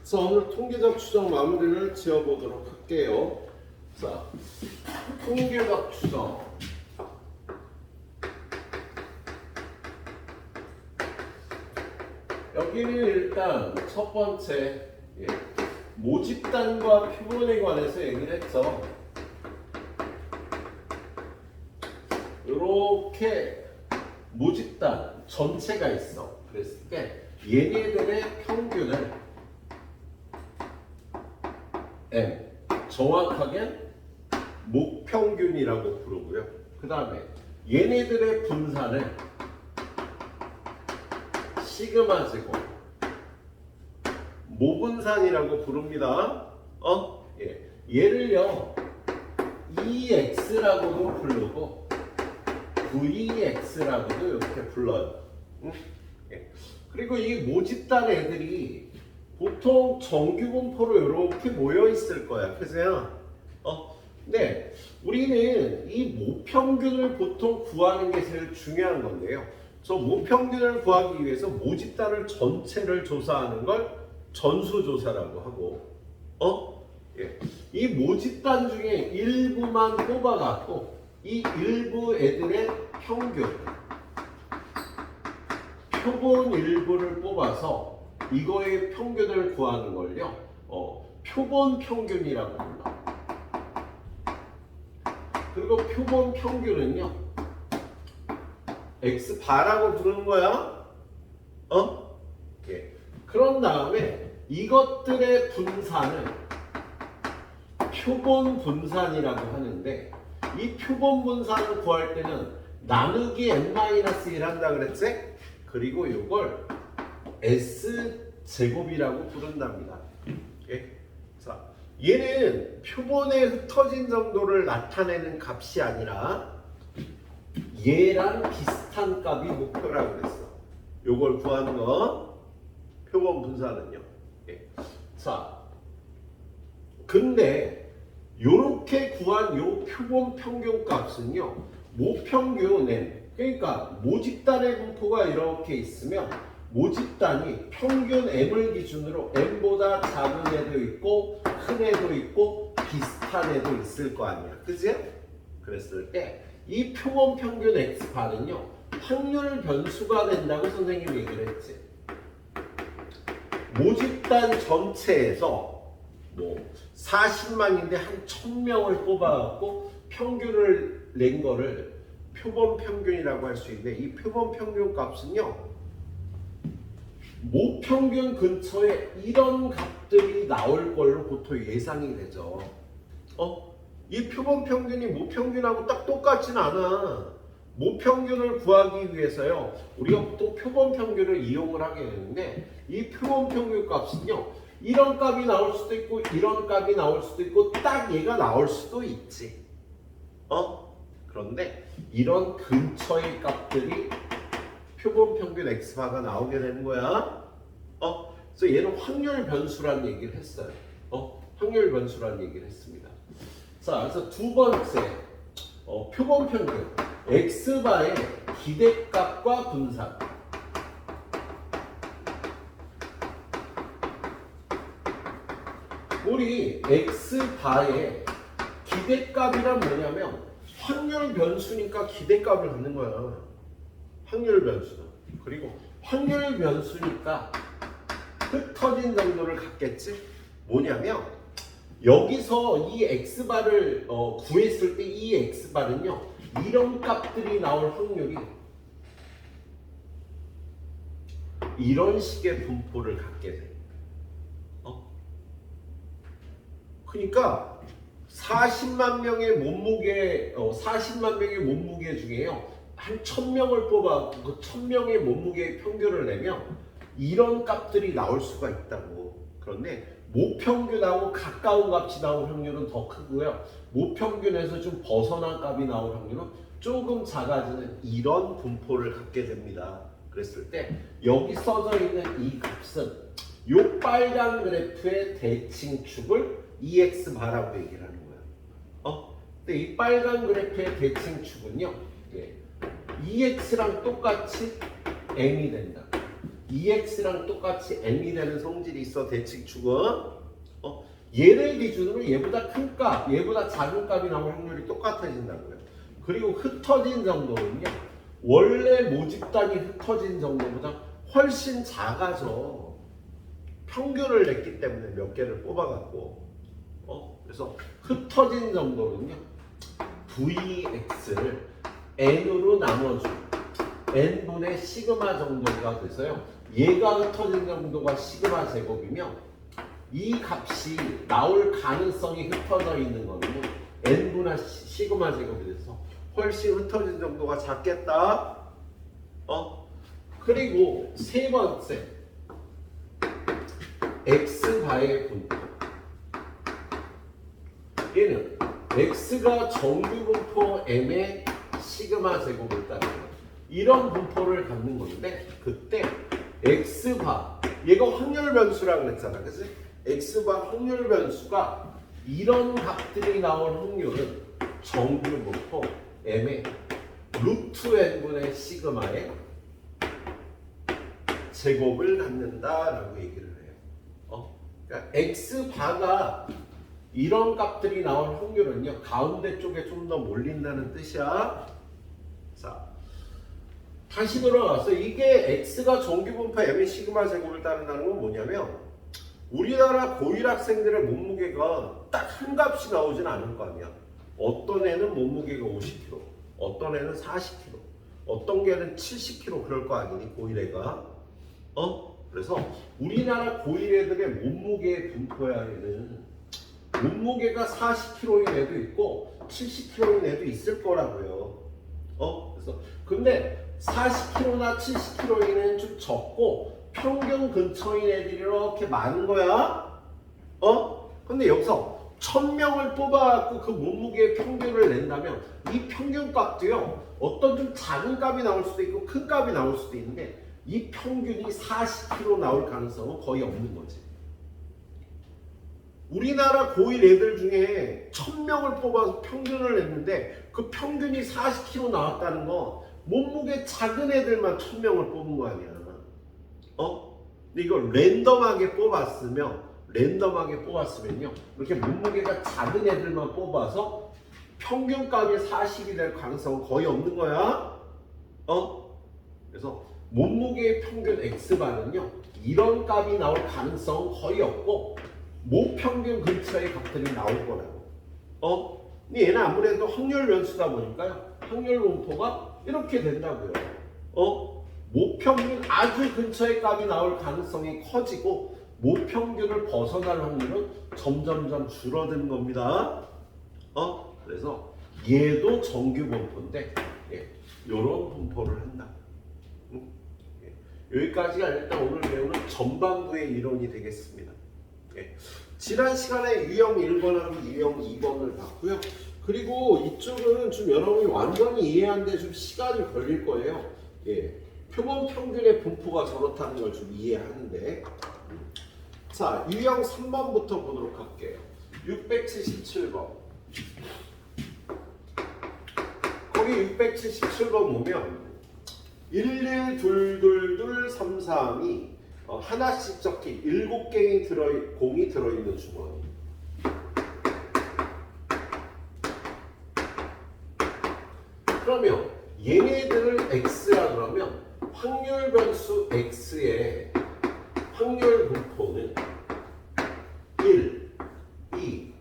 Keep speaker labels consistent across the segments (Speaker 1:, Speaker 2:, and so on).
Speaker 1: 자, 오늘 통계적 추정 마무리를 지어보도록 할게요. 자, 통계적 추정. 여기는 일단 첫 번째 모집단과 표본에 관해서 얘기를 했죠. 이렇게 모집단 전체가 있어. 그랬을 때 얘네들의 평균을 M, 정확하게 목평균이라고 부르고요. 그 다음에 얘네들의 분산을 시그마 제곱 모분산이라고 부릅니다. 얘를요 EX라고도 부르고 VX라고도 이렇게 불러요. 그리고 이 모집단 애들이 보통 정규 분포로 이렇게 모여 있을 거야. 그죠? 네, 우리는 이 모평균을 보통 구하는 게 제일 중요한 건데요. 저 모평균을 구하기 위해서 모집단을 전체를 조사하는 걸 전수조사라고 하고, 이 모집단 중에 일부만 뽑아갖고 이 일부 애들의 평균, 표본 일부를 뽑아서 이거의 평균을 구하는 걸요, 표본 평균이라고 불러. 그리고 표본 평균은요, X바라고 부르는 거야. 그런 다음에 이것들의 분산을 표본 분산이라고 하는데, 이 표본 분산을 구할 때는 나누기 n-1 한다 그랬지? 그리고 이걸 S제곱이라고 부른답니다. 자, 얘는 표본에 흩어진 정도를 나타내는 값이 아니라 얘랑 비슷한 값이 목표라고 그랬어. 요걸 구하는 거 표본 분산은요. 자, 근데 요렇게 구한 요 표본 평균 값은요, 모평균 n, 그러니까 모집단의 분포가 이렇게 있으면 모집단이 평균 m을 기준으로 m보다 작은 애도 있고 큰 애도 있고 비슷한 애도 있을 거 아니야. 그지? 그랬을 때 이 표본 평균 x바는요 확률 변수가 된다고 선생님이 얘기를 했지. 모집단 전체에서 뭐 40만인데 한 1000명을 뽑아갖고 평균을 낸 거를 표본 평균이라고 할 수 있는데, 이 표본 평균 값은요 모평균 근처에 이런 값들이 나올 걸로 보통 예상이 되죠. 이 표본 평균이 모평균하고 딱 똑같진 않아. 모평균을 구하기 위해서요, 우리가 또 표본 평균을 이용을 하게 되는데, 이 표본 평균 값은요 이런 값이 나올 수도 있고 이런 값이 나올 수도 있고 딱 얘가 나올 수도 있지. 그런데 이런 근처의 값들이 표본 평균 x바가 나오게 되는 거야. 그래서 얘는 확률 변수라는 얘기를 했어요. 확률 변수라는 얘기를 했습니다. 자, 그래서 두 번째, 표본 평균 x바의 기대값과 분산. 우리 x바의 기대값이란 뭐냐면 확률 변수니까 기대값을 갖는 거야. 확률 변수다. 그리고 확률 변수니까 흩어진 정도를 갖겠지. 뭐냐면 여기서 이 x바를 구했을 때 이 x바는요 이런 값들이 나올 확률이 이런 식의 분포를 갖게 돼. 그러니까 40만 명의 몸무게 중에요 한 1000명을 뽑아 그 1000명의 몸무게의 평균을 내면 이런 값들이 나올 수가 있다고. 그런데 모평균하고 가까운 값이 나올 확률은 더 크고요, 모평균에서 좀 벗어난 값이 나올 확률은 조금 작아지는 이런 분포를 갖게 됩니다. 그랬을 때 여기 써져 있는 이 값은 요 빨간 그래프의 대칭축을 EX바라고 얘기를 하는 거예요. 근데 이 빨간 그래프의 대칭축은요 EX랑 똑같이 M이 된다. EX랑 똑같이 M이 되는 성질이 있어. 대칭축은. 얘를 기준으로 얘보다 큰 값, 얘보다 작은 값이 나올 확률이 똑같아진다고요. 그리고 흩어진 정도는요. 원래 모집단이 흩어진 정도보다 훨씬 작아져. 평균을 냈기 때문에 몇 개를 뽑아갖고. 그래서 흩어진 정도는요. VX를 N으로 나눠줘. N분의 시그마 정도가 돼서요. 얘가 흩어진 정도가 시그마 제곱이면 이 값이 나올 가능성이 흩어져 있는 거는요. N분의 시그마 제곱이 돼서 훨씬 흩어진 정도가 작겠다. 그리고 세 번째 X바의 분포. 얘는 X가 정규 분포 M의 시그마 제곱을 따르는 이런 분포를 갖는 건데 그때 X바 얘가 확률 변수라고 그랬잖아. 그치? X바 확률 변수가 이런 값들이 나올 확률은 정규 분포 M의 루트 N분의 시그마의 제곱을 갖는다라고 얘기를 해요. 그러니까 X바가 이런 값들이 나올 확률은요. 가운데 쪽에 좀 더 몰린다는 뜻이야. 자, 다시 돌아가서 이게 X가 정규분포 M의 시그마 제곱을 따른다는 건 뭐냐면 우리나라 고1 학생들의 몸무게가 딱 한 값이 나오진 않을 거 아니야. 어떤 애는 몸무게가 50kg, 어떤 애는 40kg, 어떤 개는 70kg 그럴 거 아니니 고1 애가. 그래서 우리나라 고1 애들의 몸무게 분포에는 몸무게가 40kg인 애도 있고 70kg인 애도 있을 거라고요. 그래서 근데 40kg나 70kg인 애는 좀 적고 평균 근처인 애들이 이렇게 많은 거야. 근데 여기서 1000명을 뽑아갖고 그 몸무게의 평균을 낸다면 이 평균 값도요. 어떤 좀 작은 값이 나올 수도 있고 큰 값이 나올 수도 있는데 이 평균이 40kg 나올 가능성은 거의 없는 거지. 우리나라 고1 애들 중에 1000명을 뽑아서 평균을 냈는데 그 평균이 40kg 나왔다는 거 몸무게 작은 애들만 1000명을 뽑은 거 아니야. 근데 이걸 랜덤하게 뽑았으면요. 이렇게 몸무게가 작은 애들만 뽑아서 평균값이 40이 될 가능성은 거의 없는 거야. 그래서 몸무게의 평균 X바는요. 이런 값이 나올 가능성은 거의 없고 모평균 근처의 값들이 나올 거라고. 근데 얘는 아무래도 확률 변수다 보니까요. 확률 분포가 이렇게 된다고요. 모평균 아주 근처의 값이 나올 가능성이 커지고 모평균을 벗어날 확률은 점점점 줄어드는 겁니다. 그래서 얘도 정규 분포인데 이런 분포를 한다. 여기까지가 일단 오늘 배우는 전반부의 이론이 되겠습니다. 지난 시간에 유형 1번하고 유형 2번을 봤고요. 그리고 이쪽은 좀 여러분이 완전히 이해하는데 좀 시간이 걸릴 거예요. 표본 평균의 분포가 저렇다는 걸 좀 이해하는데. 자, 유형 3번부터 보도록 할게요. 677번. 거기 677번 보면 112233이 하나씩 적힌 7개의 공이 들어있는 주머니. 그러면 얘네들을 X라 그러면 확률 변수 X의 확률 분포는 1, 2,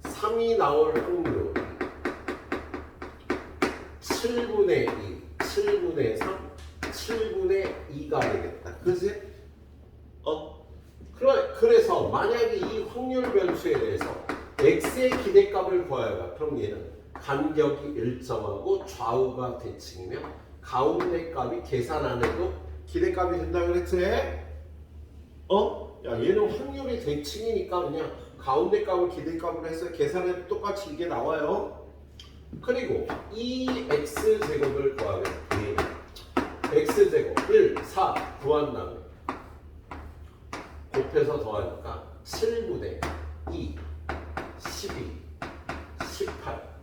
Speaker 1: 3이 나올 확률 7분의 2, 7분의 3, 7분의 2가 되겠다. 그치? 그래서 만약에 이 확률 변수에 대해서 X의 기대값을 구하여라. 그럼 얘는 간격이 일정하고 좌우가 대칭이며 가운데 값이 계산 안 해도 기대값이 된다고 그랬지? 야, 얘는 확률이 대칭이니까 그냥 가운데 값을 기대값으로 해서 계산해도 똑같이 이게 나와요. 그리고 이 x제곱을 구하겠다. x제곱 1, 4 구한 다음에 곱해서 더하니까 7분의 2, 12, 18,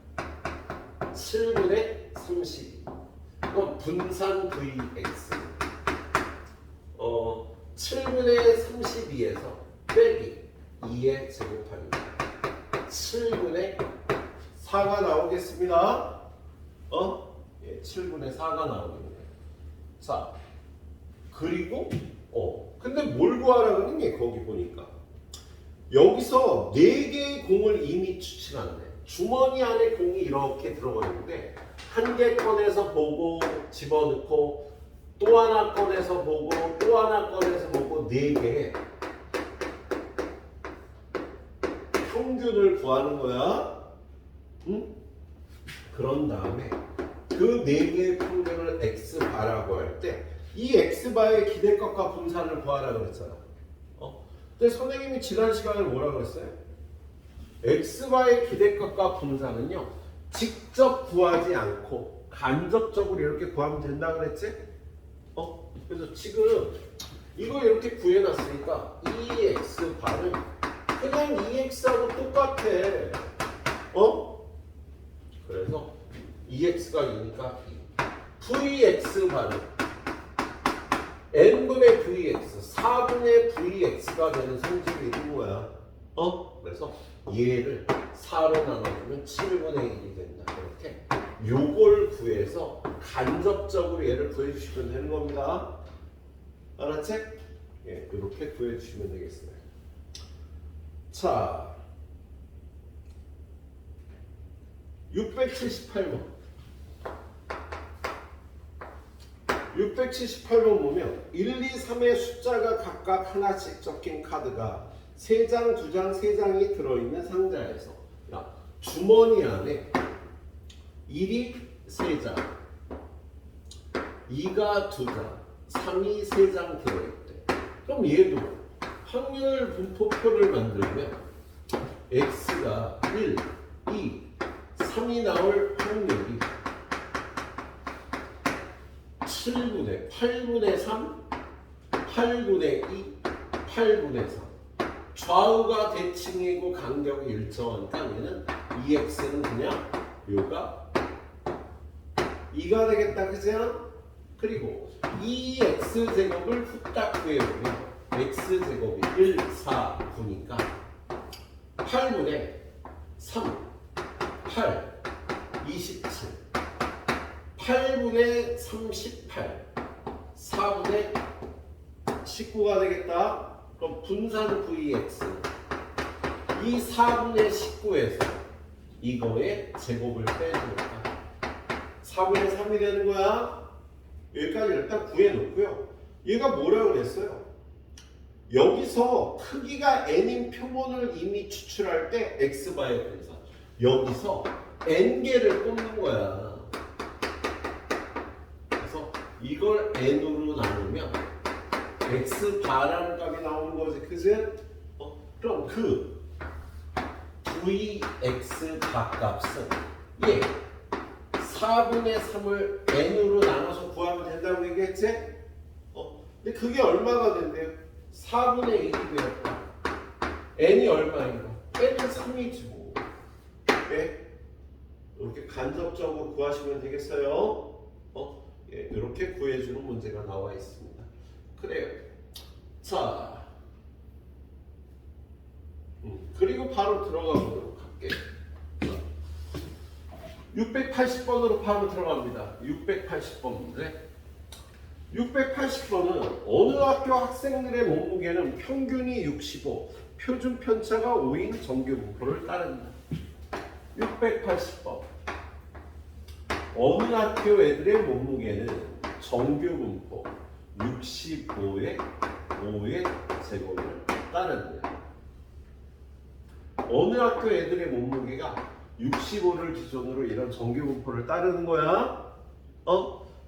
Speaker 1: 7분의 32. 이건 분산 vx. 7분의 32에서 빼기 2에 제곱합니다. 7분의 4가 나오겠습니다. 예, 7분의 4가 나오겠네요. 자, 그리고 근데 뭘 구하라 그러니 거기 보니까 여기서 4개의 공을 이미 추측한대. 주머니 안에 공이 이렇게 들어가 있는데 한 개 꺼내서 보고 집어넣고 또 하나 꺼내서 보고 또 하나 꺼내서 보고 4개의 평균을 구하는 거야. 응? 그런 다음에 그 4개의 평균을 x바라고 할 때 이 x바의 기대값과 분산을 구하라 그랬잖아. 근데 선생님이 지난 시간에 뭐라 그랬어요? x바의 기대값과 분산은요 직접 구하지 않고 간접적으로 이렇게 구하면 된다 그랬지? 그래서 지금 이거 이렇게 구해놨으니까 이 x바는 그냥 이 x하고 똑같아. 그래서 2x가 2니까 vx바는 n분의 vx, 4분의 vx가 되는 성질이 있는 거야. 그래서 얘를 4로 나눠주면 7분의 1이 된다. 이렇게 요걸 구해서 간접적으로 얘를 구해주시면 되는 겁니다. 알았지? 예, 이렇게 구해주시면 되겠어요. 자, 678번. 678번 보면 1, 2, 3의 숫자가 각각 하나씩 적힌 카드가 3장, 2장, 3장이 들어있는 상자에서 주머니 안에 1이 3장, 2가 2장, 3이 3장 들어있대. 그럼 얘도 확률 분포표를 만들면 x가 1, 2, 3이 나올 확률이 7분의 8분의 3, 8분의 2, 8분의 3. 좌우가 대칭이고 간격이 일정하니까 얘는 2x는 그냥 요가 2가 되겠다. 그죠? 그리고 2x제곱을 후딱 구해보면 x제곱이 1, 4, 9니까 8분의 3, 8, 27 8분의 38 4분의 19가 되겠다. 그럼 분산 vx 이 4분의 19에서 이거의 제곱을 빼주니까 4분의 3이 되는 거야. 여기까지 일단 구해놓고요. 얘가 뭐라고 그랬어요? 여기서 크기가 n인 표본을 이미 추출할 때 x바의 분산 여기서 n개를 꼽는 거야. 이걸 n으로 나누면 x바라는 값이 나오는 거지. 그지? 그럼 그 vx바 값은 4분의 3을 n으로 나눠서 구하면 된다고 얘기했지? 근데 그게 얼마가 된대요? 4분의 1이 되었다. n이 얼마인가? n은 3이지 뭐. 네? 이렇게 간접적으로 구하시면 되겠어요? 예, 이렇게 구해주는 문제가 나와 있습니다. 그래요. 자, 그리고 바로 들어가 보도록 할게요. 680번으로 바로 들어갑니다. 680번 문제. 680번은 어느 학교 학생들의 몸무게는 평균이 65, 표준 편차가 5인 정규 분포를 따른다. 680번. 어느 학교 애들의 몸무게는 정규 분포 65의 5의 제곱을 따른다. 어느 학교 애들의 몸무게가 65를 기준으로 이런 정규 분포를 따르는 거야?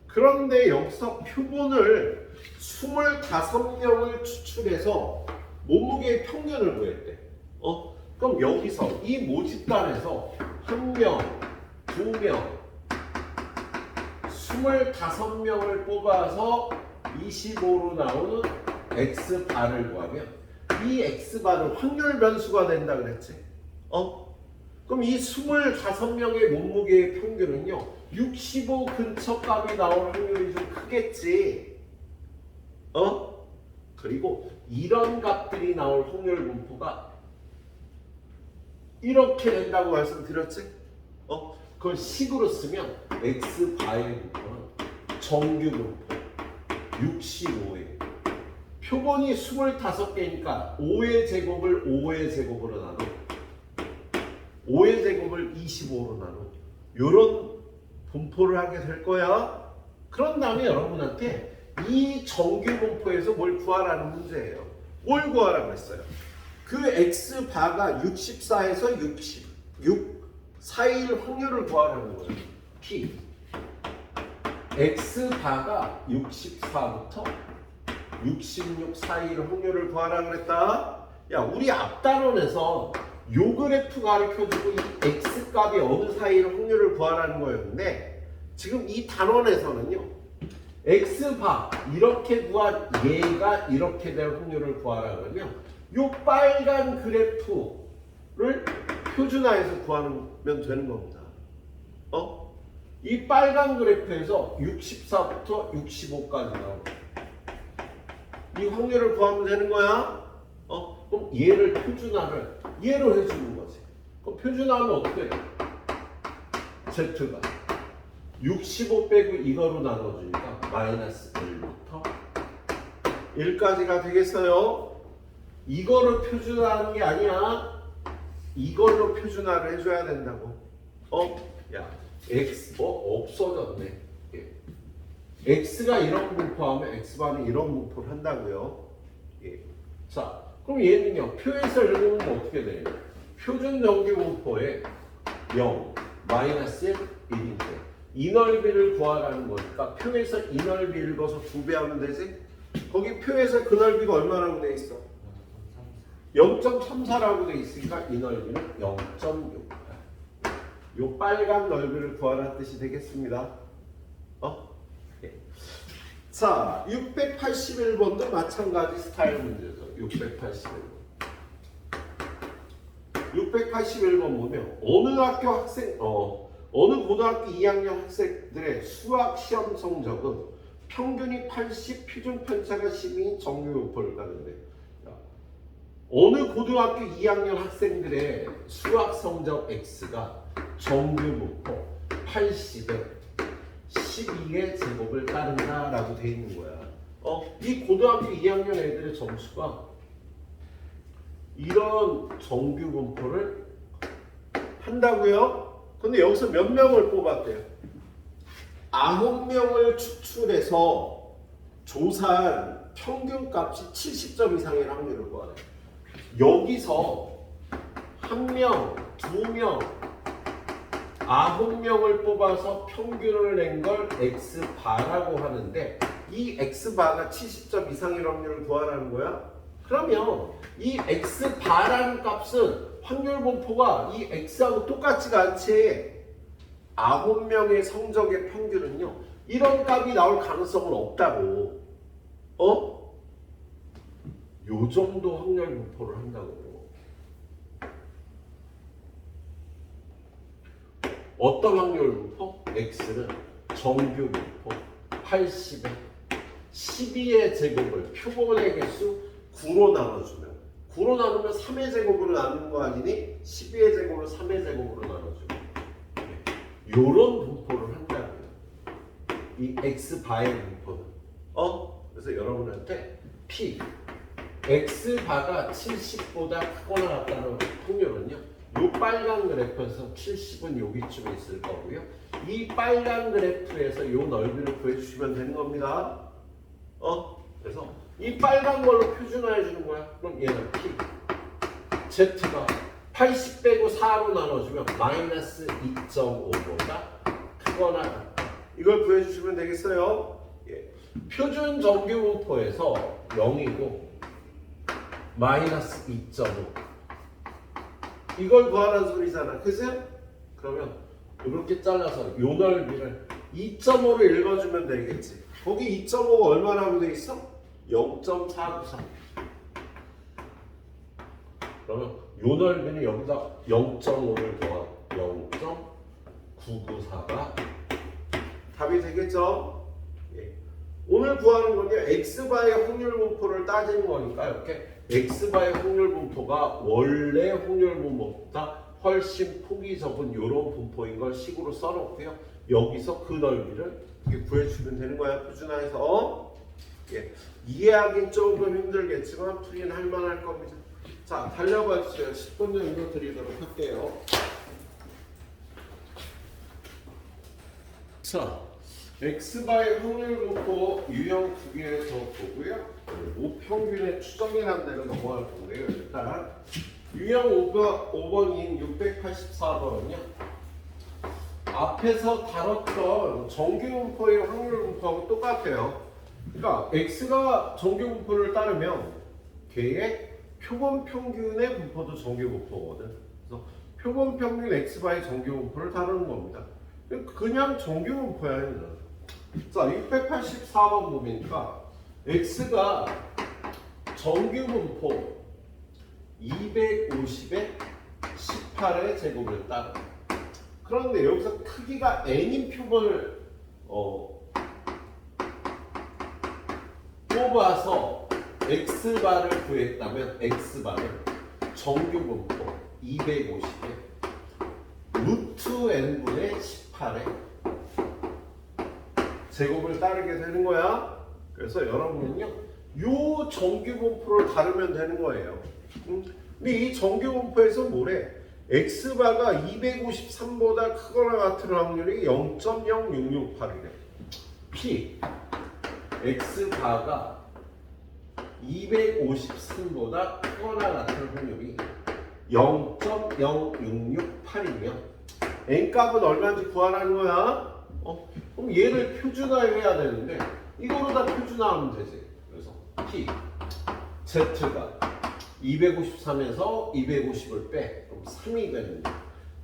Speaker 1: 그런데 여기서 표본을 25명을 추출해서 몸무게의 평균을 구했대. 그럼 여기서 이 모집단에서 1명, 2명, 25명을 뽑아서 25로 나오는 x바를 구하면 이 x바는 확률 변수가 된다 그랬지? 그럼 이 25명의 몸무게의 평균은요 65 근처 값이 나올 확률이 좀 크겠지? 그리고 이런 값들이 나올 확률 분포가 이렇게 된다고 말씀드렸지? 그걸 식으로 쓰면 x 바의 분포는 정규 분포 65에 표본이 25개니까 5의 제곱을 5의 제곱으로 나눠 5의 제곱을 25로 나눠 요런 분포를 하게 될 거야. 그런 다음에 여러분한테 이 정규 분포에서 뭘 구하라는 문제예요. 뭘 구하라고 했어요? 그 x 바가 64에서 66 사이일 확률을 구하라는 거예요. p x 바가 64부터 66 사이일 확률을 구하라고 그랬다. 야, 우리 앞단원에서 요 그래프 가르쳐주고 이 x 값이 어느 사이일 확률을 구하라는 거였는데 지금 이 단원에서는요 x 바 이렇게 구한 얘가 이렇게 될 확률을 구하라 그러면 요 빨간 그래프를 표준화해서 구하면 되는 겁니다. 이 빨간 그래프에서 64부터 65까지 나오고 이 확률을 구하면 되는 거야. 그럼 얘를 표준화를 얘로 해주는 거지. 그럼 표준화하면 어떻게 돼? z가 65 빼고 이거로 나눠주니까 마이너스 1부터 1까지가 되겠어요. 이거를 표준화하는 게 아니야. 이걸로 표준화를 해줘야 된다고. 야, x 없어졌네. 예. x가 이런 분포하면 x바는 이런 분포를 한다고요. 예. 자, 그럼 얘는요. 표에서 읽으면 어떻게 돼요? 표준 정규 분포에 0, 마이너스 1, 1인데 이 넓이를 구하라는 거니까 표에서 이 넓이 읽어서 2배 하면 되지? 거기 표에서 그 넓이가 얼마라고 돼 있어? 0.34라고 돼 있으니까 이 넓이는 0.6. 요 빨간 넓이를 구하라는 뜻이 되겠습니다. 네. 자, 681번도 마찬가지 스타일 문제죠. 681번. 681번 보면 어느 고등학교 2학년 학생들의 수학 시험 성적은 평균이 80, 표준 편차가 12인 정규 분포를 가는데 어느 고등학교 2학년 학생들의 수학 성적 x가 정규 분포 80에 12의 제곱을 따른다라고 돼 있는 거야. 이 고등학교 2학년 애들의 점수가 이런 정규 분포를 한다고요? 근데 여기서 몇 명을 뽑았대요? 9명을 추출해서 조사한 평균 값이 70점 이상의 확률을 구하래. 여기서 1명, 2명, 9명을 뽑아서 평균을 낸 걸 x바라고 하는데 이 x바가 70점 이상의 확률을 구하라는 거야? 그러면 이 x바라는 값은 확률 분포가 이 x하고 똑같지가 않지. 9명의 성적의 평균은요 이런 값이 나올 가능성은 없다고. 요 정도 확률 분포를 한다고요. 어떤 확률 분포? x는 정규 분포 80에 12의 제곱을 표본의 개수 9로 나눠주면 9로 나누면 3의 제곱으로 나누는 거 아니니? 12의 제곱을 3의 제곱으로 나눠주면 요런 분포를 한다고요. 이 x바의 분포는. 그래서 여러분한테 p x바가 70보다 크거나 같다는 확률은요 요 빨간 그래프에서 70은 여기쯤에 있을 거고요. 이 빨간 그래프에서 요 넓이를 구해주시면 되는 겁니다. 그래서 이 빨간 걸로 표준화해 주는 거야. 그럼 얘는 p z가 80 빼고 4로 나눠주면 마이너스 2.5보다 크거나 같다. 이걸 구해주시면 되겠어요. 예. 표준 정규 분포에서 0이고 마이너스 2.5 이걸 구하라는 소리잖아. 그죠? 그러면 이렇게 잘라서 요 넓이를 2.5로 읽어주면 되겠지. 거기 2.5가 얼마라고 돼 있어? 0.493. 그러면 요 넓이는 여기다 0.5를 더한 0.994가 답이 되겠죠? 예. 오늘 구하는 건요, x바의 확률 분포를 따지는 거니까 이렇게 x바의 확률 분포가 원래 확률 분포보다 훨씬 폭이 적은 이런 분포인 걸 식으로 써놓고요. 여기서 그 넓이를 이렇게 구해주면 되는 거야. 표준화해서. 예. 이해하긴 조금 힘들겠지만 풀이는 할만할 겁니다. 자, 달려봐 주세요. 10분 정도 드리도록 할게요. 자, x바의 확률 분포 유형 두 개 더 보고요. 모평균의 추정이라는 데로 넘어갈 건데요. 일단 유형 5번인 684번은요. 앞에서 다뤘던 정규 분포의 확률 분포하고 똑같아요. 그러니까 x가 정규 분포를 따르면 걔의 표본 평균의 분포도 정규 분포거든. 그래서 표본 평균 x바의 정규 분포를 다루는 겁니다. 그냥 정규 분포야. 자, 684번 보니까 x가 정규 분포 250에 18의 제곱을 따라. 그런데 여기서 크기가 n인 표본을 뽑아서 x바를 구했다면 x바를 정규 분포 250에 루트 n분의 18에 제곱을 따르게 되는 거야. 그래서 여러분은요, 요 정규 분포를 다루면 되는 거예요. 근데 이 정규 분포에서 뭐래? x바가 253보다 크거나 같은 확률이 0.0668이래. p x바가 253보다 크거나 같은 확률이 0.0668이면 n값은 얼마인지 구하라는 거야. 그럼 얘를 표준화해야 되는데 이거로 다 표준화하면 되지. 그래서 p z가 253에서 250을 빼 그럼 3이 되는데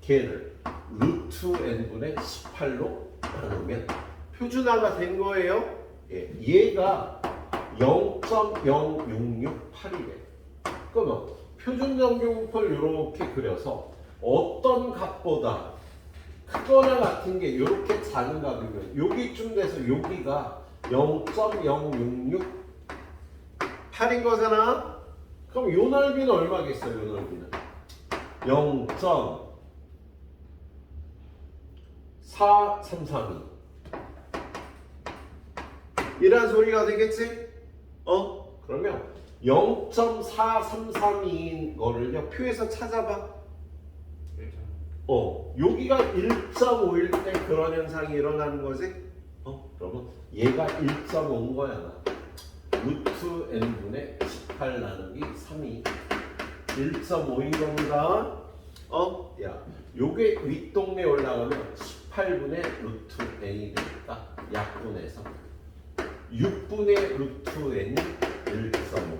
Speaker 1: 걔를 루트 n분의 18로 나누면 표준화가 된 거예요. 예, 얘가 0.0668이래. 그러면 표준 정규 분포를 이렇게 그려서 어떤 값보다 크거나 같은 게 이렇게 작은 값이면 여기쯤 돼서 여기가 0.0668인 거잖아. 그럼 요 넓이는 얼마겠어요? 요 넓이는 0.4332 이란 소리가 되겠지? 그러면 0.4332인 거를요 표에서 찾아봐. 여기가 1.5일 때 그런 현상이 일어나는 거지? 그러면 얘가 1.5인 거야. 루트 n분의 18 나누기 3이 1.5인 겁니다. 야, 요게 윗동네 올라가면 18분의 루트 n이 되니까 약분해서 6분의 루트 n이 1.5.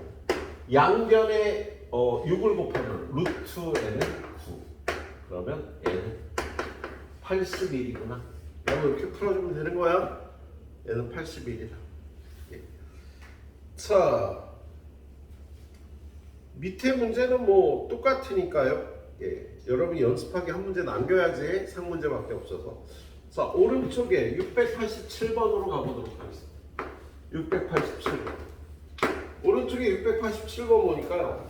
Speaker 1: 양변에 6을 곱하면 루트 n은 9. 그러면 얘는 81이구나. 여러분 이렇게 풀어주면 되는 거야. 얘는 81이다. 예. 자, 밑에 문제는 뭐 똑같으니까요. 예. 여러분이 연습하기 한 문제 남겨야지 상문제밖에 없어서. 자, 오른쪽에 687번으로 가보도록 하겠습니다. 687번. 오른쪽에 687번 보니까요.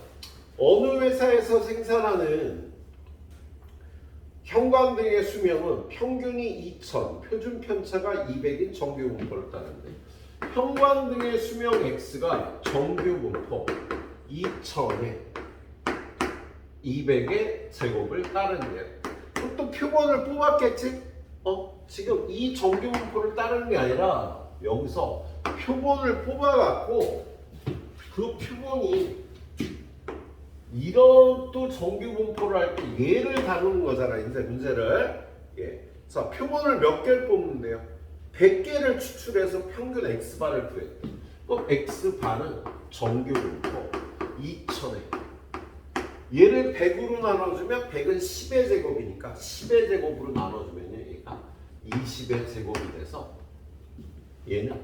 Speaker 1: 어느 회사에서 생산하는 형광등의 수명은 평균이 2000, 표준 편차가 200인 정규 분포를 따르는데 형광등의 수명 x가 정규 분포 2000에 200의 제곱을 따르는데요. 그럼 또 표본을 뽑았겠지? 지금 이 정규 분포를 따르는 게 아니라 여기서 표본을 뽑아갖고 그 표본이 이런 또 정규 분포를 할 때 얘를 다루는 거잖아. 이제 문제를. 예. 자, 표본을 몇 개를 뽑는데요? 100개를 추출해서 평균 x바를 구해. 그럼 x바는 정규 분포 2000에 얘를 100으로 나눠주면 100은 10의 제곱이니까 10의 제곱으로 나눠주면 얘가 20의 제곱이 돼서 얘는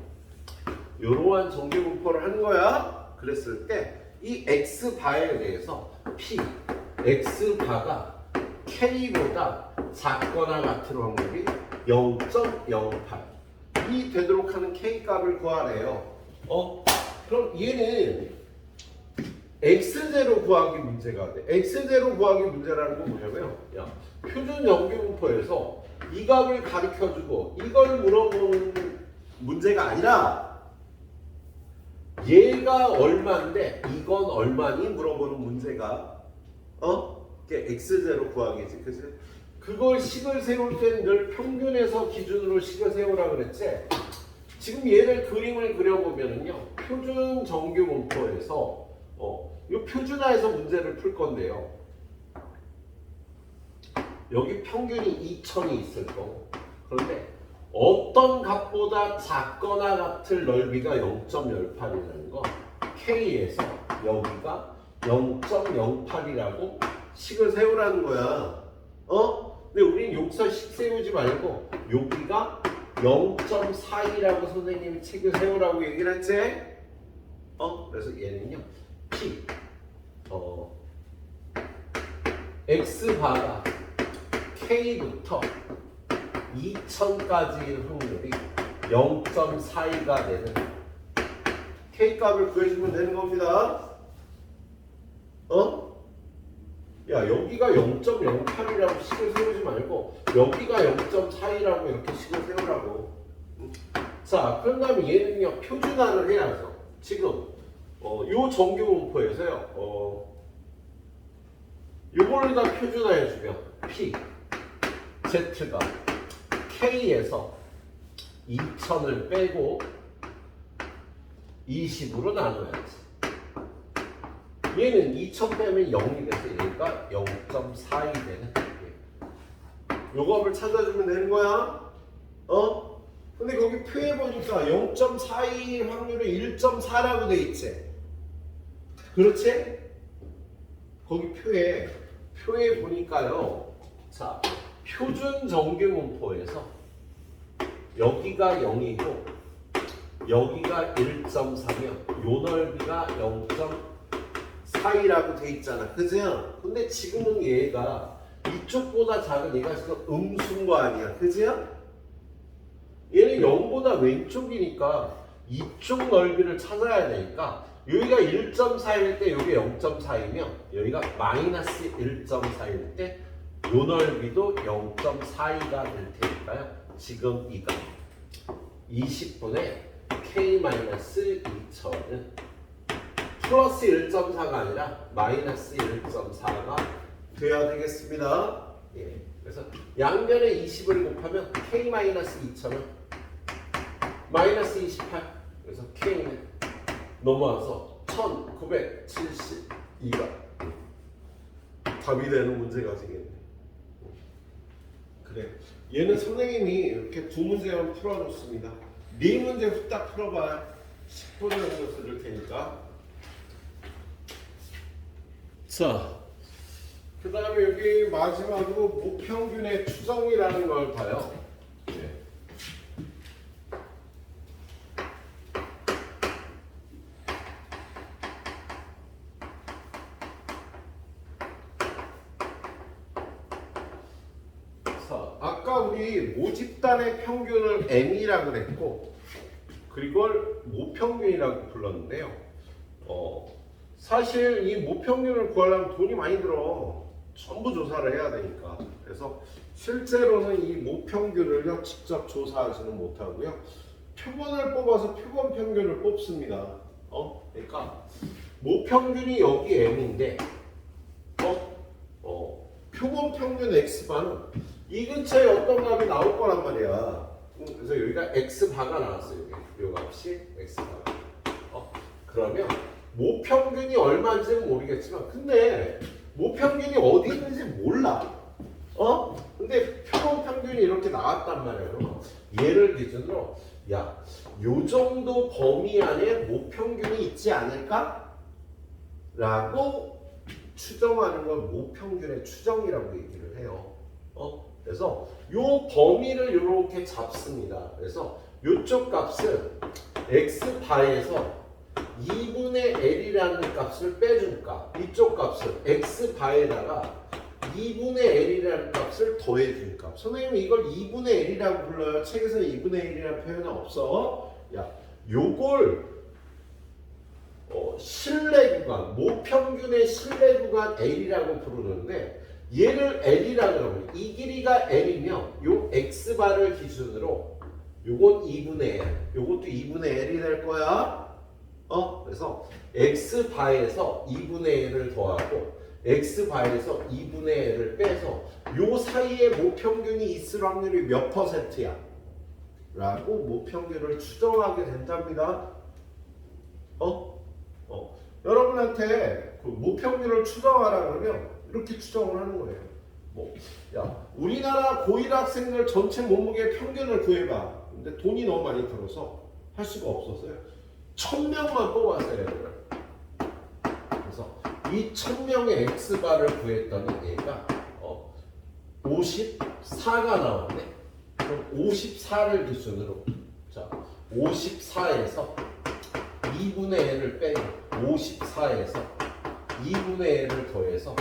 Speaker 1: 이러한 정규 분포를 하는 거야. 그랬을 때 이 x바에 대해서 p, x바가 k보다 작거나 같은 확률이 0.08. 답이 되도록 하는 k 값을 구하래요. 그럼 얘는 x0 구하기 문제가 돼. x0 구하기 문제라는 건 뭐냐면, 야, 표준 연기분포에서 이 값을 가르쳐주고 이걸 물어보는 문제가 아니라 얘가 얼마인데 이건 얼마니 물어보는 문제가 이게 x0 구하기지. 그치? 그걸 식을 세울 때는 늘 평균에서 기준으로 식을 세우라 그랬지. 지금 얘를 그림을 그려보면은요, 표준 정규 분포에서 이 표준화해서 문제를 풀 건데요. 여기 평균이 2000이 있을 거고, 그런데 어떤 값보다 작거나 같을 넓이가 0.18이라는 거, K에서 여기가 0.08이라고 식을 세우라는 거야. 근데 우린 여기서 식 세우지 말고 여기가 0.42라고 선생님이 책을 세우라고 얘기를 했지? 그래서 얘는요, P, X바가 K부터 2000까지의 확률이 0.42가 되는 K 값을 구해주면 되는 겁니다. 야, 여기가 0.08이라고 식을 세우지 말고 여기가 0.42라고 이렇게 식을 세우라고. 자, 그런 다음에 얘는요, 표준화를 해야죠. 지금 요 정규 분포에서요, 요거를 다 표준화해주면 P, Z가 K에서 2000을 빼고 20으로 나눠야지. 얘는 2000 빼면 0이 돼서 얘가 0.42 되는 요 값을 찾아주면 되는 거야. 근데 거기 표에 보니까 0.42 확률이 1.4라고 돼 있지. 그렇지? 거기 표에 보니까요. 자, 표준 정규 분포에서 여기가 0이고 여기가 1.4면 요 넓이가 0.42라고 돼 있잖아. 그죠? 근데 지금은 얘가 이쪽보다 작은 얘가 지금 음수인 거 아니야. 그죠? 얘는 0보다 왼쪽이니까 이쪽 넓이를 찾아야 되니까 여기가 1.4일 때 여기 0.4이면 여기가 마이너스 1.4일 때 요 넓이도 0.42가 될 테니까요. 지금 이가 20분의 K-2,000은 플러스 1.4가 아니라 마이너스 1.4가 돼야 되겠습니다. 예. 그래서 양변에 20을 곱하면 K-2,000은 마이너스 28. 그래서 K는 넘어와서 1972가 답이 되는 문제가 되겠네. 그래. 얘는 선생님이 이렇게 두 문제만 풀어줬습니다. 네 문제 후딱 풀어봐야 10분 정도 들을 테니까. 자, 그 다음에 여기 마지막으로 무평균의 추정이라는 걸 봐요. 네. 자, 아까 우리 모집단의 평균을 M이라고 그랬고, 그리고 모평균이라고 불렀는데요. 사실 이 모평균을 구하려면 돈이 많이 들어. 전부 조사를 해야 되니까. 그래서 실제로는 이 모평균을요, 직접 조사하지는 못하고요. 표본을 뽑아서 표본 평균을 뽑습니다. 그러니까 모평균이 여기 M인데, 표본 평균 X바는 이 근처에 어떤 값이 나올 거란 말이야. 그래서 여기가 X바가 나왔어요. 이 값이 X바가. 그러면 모평균이 얼마인지는 모르겠지만, 근데 모평균이 어디 있는지 몰라. 근데 표본 평균이 이렇게 나왔단 말이에요. 얘를 기준으로, 야, 요 정도 범위 안에 모평균이 있지 않을까? 라고 추정하는 걸 모평균의 추정이라고 얘기를 해요. 그래서 요 범위를 이렇게 잡습니다. 그래서 요쪽 값은 X바에서 2분의 L이라는 값을 빼줄까? 이쪽 값을 X바에다가 2분의 L이라는 값을 더해준 값. 선생님 이걸 2분의 L이라고 불러요. 책에서 2분의 L이라는 표현은 없어. 야, 요걸 실내 구간, 모평균의 실내 구간 L이라고 부르는데 얘를 L이라고 하면 이 길이가 L이면 요 X바를 기준으로 요건 2분의 L, 요것도 2분의 L이 될 거야. 그래서 X바에서 2분의 L을 더하고 X바에서 2분의 L을 빼서 요 사이에 모평균이 있을 확률이 몇 %야? 라고 모평균을 추정하게 된답니다. 여러분한테 그 모평균을 추정하라 그러면 이렇게 추정을 하는 거예요. 우리나라 고1 학생들 전체 몸무게 평균을 구해봐. 근데 돈이 너무 많이 들어서 할 수가 없었어요. 1000명만 뽑았어요, 얘들을. 그래서 이 1000명의 X바를 구했더니 얘가 54가 나왔네. 그럼 54를 기준으로 54에서 2분의 L을 빼고 54에서 2분의 L을 더해서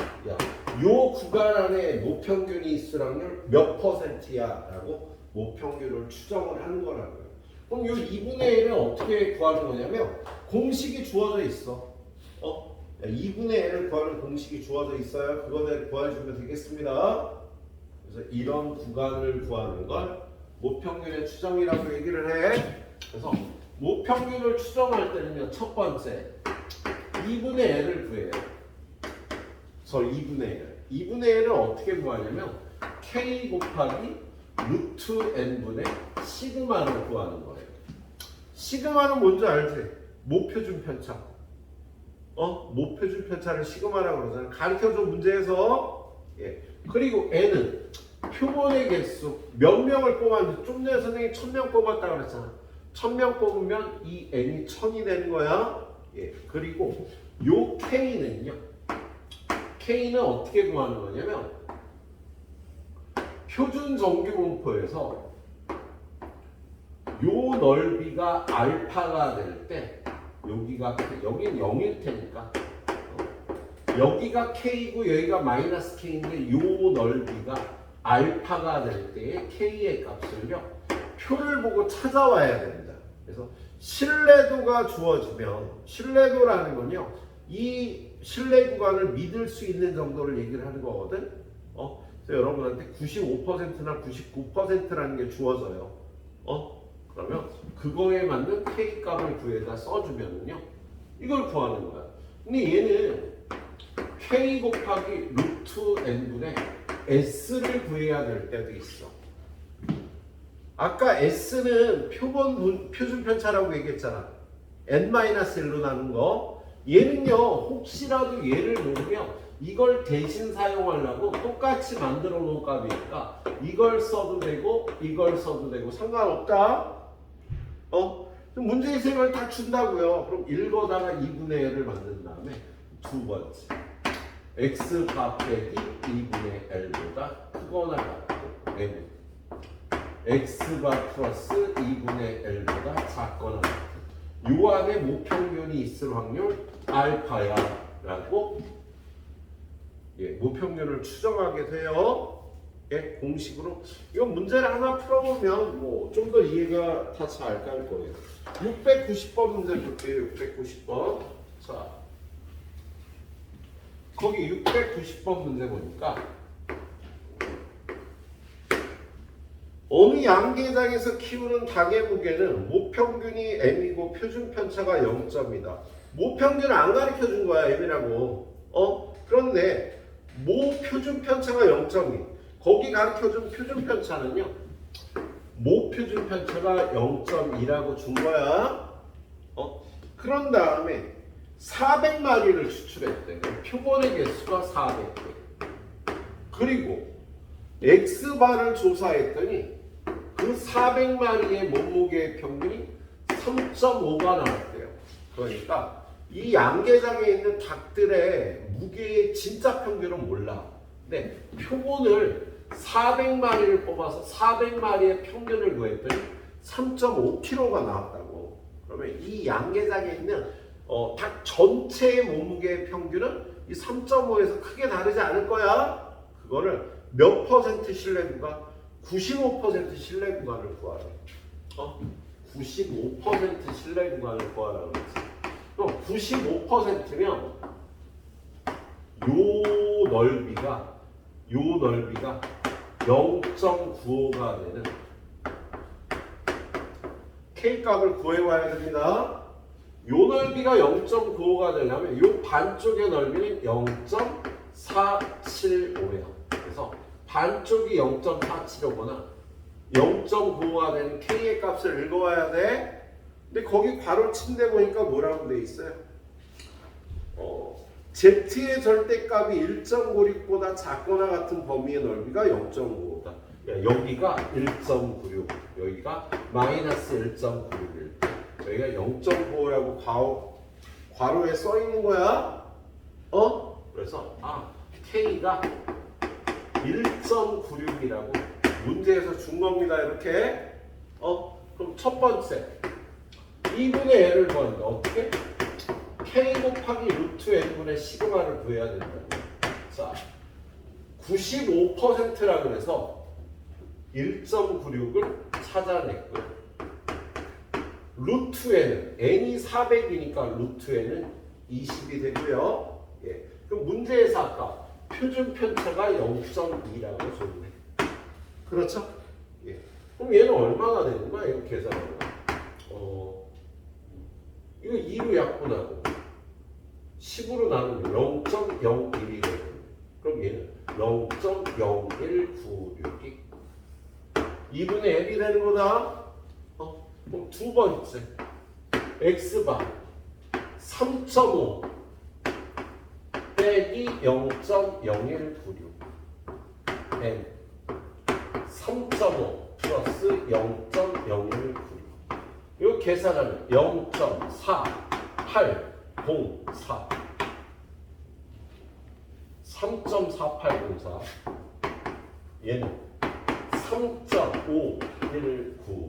Speaker 1: 요 구간 안에 모평균이 있을 확률 몇 %야? 라고 모평균을 추정을 하는 거라고요. 그럼 요 2분의 L을 어떻게 구하는 거냐면 공식이 주어져 있어. 2분의 L을 구하는 공식이 주어져 있어요. 그거를 구해주면 되겠습니다. 그래서 이런 구간을 구하는 걸 모평균의 추정이라고 얘기를 해. 그래서 모평균을 추정할 때는요, 첫 번째 2분의 L을 구해요. 그래서 2분의 L. 2분의 L을 어떻게 구하냐면 K 곱하기 루트 N분의 시그마를 구하는 거예요. 시그마는 뭔지 알지? 모표준 편차. 모표준 편차를 시그마라고 그러잖아요. 가르쳐준 문제에서. 그리고 N은 표본의 개수 몇 명을 뽑았는지 좀 전에 선생님이 1000명 뽑았다고 그랬잖아. 1000명 뽑으면 이 N이 1000이 되는 거야. 그리고 요 K는요. K는 어떻게 구하는 거냐면 표준 정규 분포에서 요 넓이가 알파가 될 때 여기가 여긴 0일 테니까 여기가 K고 여기가 마이너스 K인데 요 넓이가 알파가 될 때의 K의 값을요 표를 보고 찾아와야 됩니다. 그래서 신뢰도가 주어지면 신뢰도라는 건요 이 신뢰 구간을 믿을 수 있는 정도를 얘기를 하는 거거든. 그래서 여러분한테 95%나 99%라는 게 주어져요. 그러면 그거에 맞는 K 값을 구해다 써주면요 이걸 구하는 거야. 근데 얘는 K 곱하기 루트 N분의 S를 구해야 될 때도 있어. 아까 S는 표준 편차라고 얘기했잖아. N-1로 나눈 거. 얘는요 혹시라도 얘를 모르면 이걸 대신 사용하려고 똑같이 만들어 놓은 값이니까 이걸 써도 되고 이걸 써도 되고 상관없다. 문제의 색을 다 준다고요. 그럼 읽어다가 2분의 L을 만든 다음에 두 번째 X바 빼기 2분의 L보다 크거나 같고 N은 X바 플러스 2분의 L보다 작거나 같고 요 안에 모평균이 있을 확률 알파야 라고 모평균을 추정하게 돼요. 공식으로 이건 문제를 하나 풀어보면 뭐 좀 더 이해가 다 잘 갈 거예요. 690번 문제 볼게요. 690번. 자, 거기 690번 문제 보니까 어느 양계장에서 키우는 닭의 무게는 모평균이 M이고 표준 편차가 0점이다. 모평균을 안 가르쳐 준 거야, M이라고. 그런데 모표준 편차가 0점이. 거기 가르쳐 준 표준 편차는요. 모표준 편차가 0.2라고 준 거야. 그런 다음에 400마리를 추출했대. 표본의 개수가 400개. 그리고 X바를 조사했더니 그 400마리의 몸무게의 평균이 3.5가 나왔대요. 그러니까 이 양계장에 있는 닭들의 무게의 진짜 평균은 몰라. 근데 표본을 400마리를 뽑아서 400마리의 평균을 구했더니 3.5kg가 나왔다고. 그러면 이 양계장에 있는 닭 전체의 몸무게의 평균은 이 3.5에서 크게 다르지 않을 거야. 그거를 몇 퍼센트 신뢰 구간? 95% 신뢰 구간을 구하래. 95% 신뢰 구간을 구하라고 그랬지. 그럼 95%면 요 넓이가 0.95가 되는 K 값을 구해와야 됩니다. 요 넓이가 0.95가 되려면 요 반쪽의 넓이는 0.475예요. 그래서 반쪽이 0.475거나 0.95가 되는 K의 값을 읽어와야 돼. 근데 거기 괄호 친데 보니까 뭐라고 돼 있어요? Z의 절대값이 1.96보다 작거나 같은 범위의 넓이가 0.95다. 여기가 1.96, 여기가 마이너스 1.96일 때 여기가 0.95라고 괄호에 써 있는 거야. 그래서 K가 1.96이라고 문제에서 준 겁니다. 이렇게. 그럼 첫 번째 2분의 L을 구한다. 어떻게? K 곱하기 루트 N분의 시그마를 구해야 된다고. 자, 95%라 그래서 1.96을 찾아냈고요. 루트 N은 N이 400이니까 루트 N은 20이 되고요. 예. 그럼 문제에서 아까 표준 편차가 0.2라고 줬네. 그렇죠? 예. 그럼 얘는 얼마나 되는 거야? 이거 계산하는 거. 이거 2로 약분하고 10으로 나누면 0.01이 되거든요. 그럼 얘는 0.0196이 2분의 L이 되는 거다. 그럼 두 번째 X바 3.5 빼기 0.0196 N 3.5 플러스 0.0196 이거 계산하면 0.4804 3.4804 얘는 3.519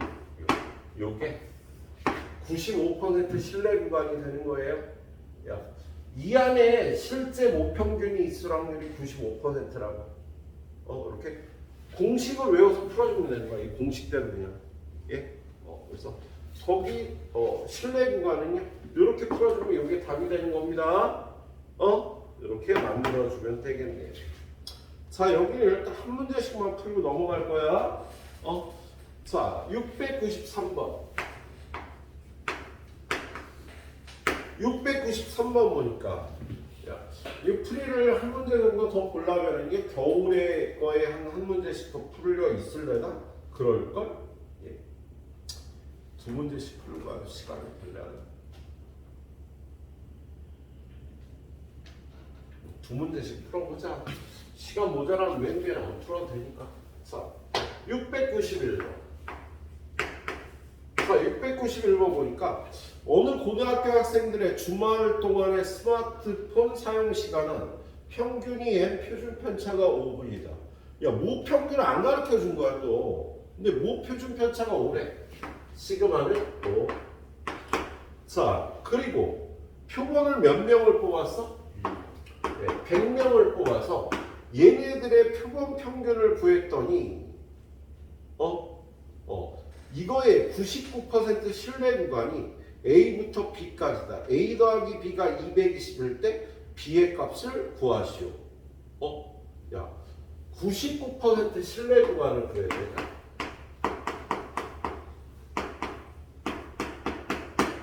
Speaker 1: 요게 95% 신뢰 구간이 되는 거예요. 야, 이 안에 실제 모평균이 있을 확률이 95%라고. 이렇게 공식을 외워서 풀어주면 되는 거야. 이 공식대로 그냥. 예? 그래서 거기 신뢰 구간은요. 이렇게 풀어주면 이게 답이 되는 겁니다. 이렇게 만들어주면 되겠네요. 자, 여기는 일단 한 문제씩만 풀고 넘어갈 거야. 자, 693번. 693번 보니까 이 풀이를 한 문제 정도 더 보려면 이게 겨울에 거에 한 문제씩 더 풀려 있을래나? 그럴걸? 예. 두 문제씩 풀고 아주 시간이 걸려요. 두 문제씩 풀어보자. 시간 모자라면 웬게나 안 풀어도 되니까. 자, 691번. 자, 691번 보니까 오늘 고등학교 학생들의 주말 동안의 스마트폰 사용 시간은 평균이 n 표준 편차가 5분이다. 야, 모 평균을 안 가르쳐 준 거야 또. 근데 모 표준 편차가 5래. 시그마는 5. 자, 그리고 표본을 몇 명을 뽑았어? 네, 100명을 뽑아서 얘네들의 표본 평균을 구했더니 이거의 99% 신뢰 구간이 A부터 B까지다. A 더하기 B가 220일 때 B의 값을 구하시오. 야, 99% 신뢰 구간을 구해야 되냐?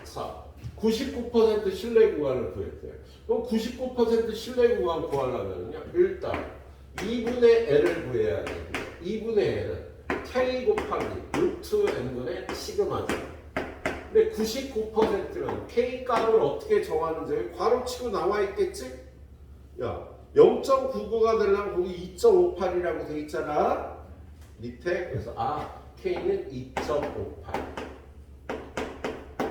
Speaker 1: 자, 99% 신뢰 구간을 구했대요. 그럼 99% 신뢰 구간 구하려면요, 일단 2분의 L을 구해야 돼요. 2분의 L은 K 곱하기 루트 N분의 시그마죠. 근데 99%는 K 값을 어떻게 정하는지 괄호치고 나와 있겠지? 야, 0.99가 되려면 거기 2.58이라고 돼 있잖아. 밑에. 그래서 K는 2.58.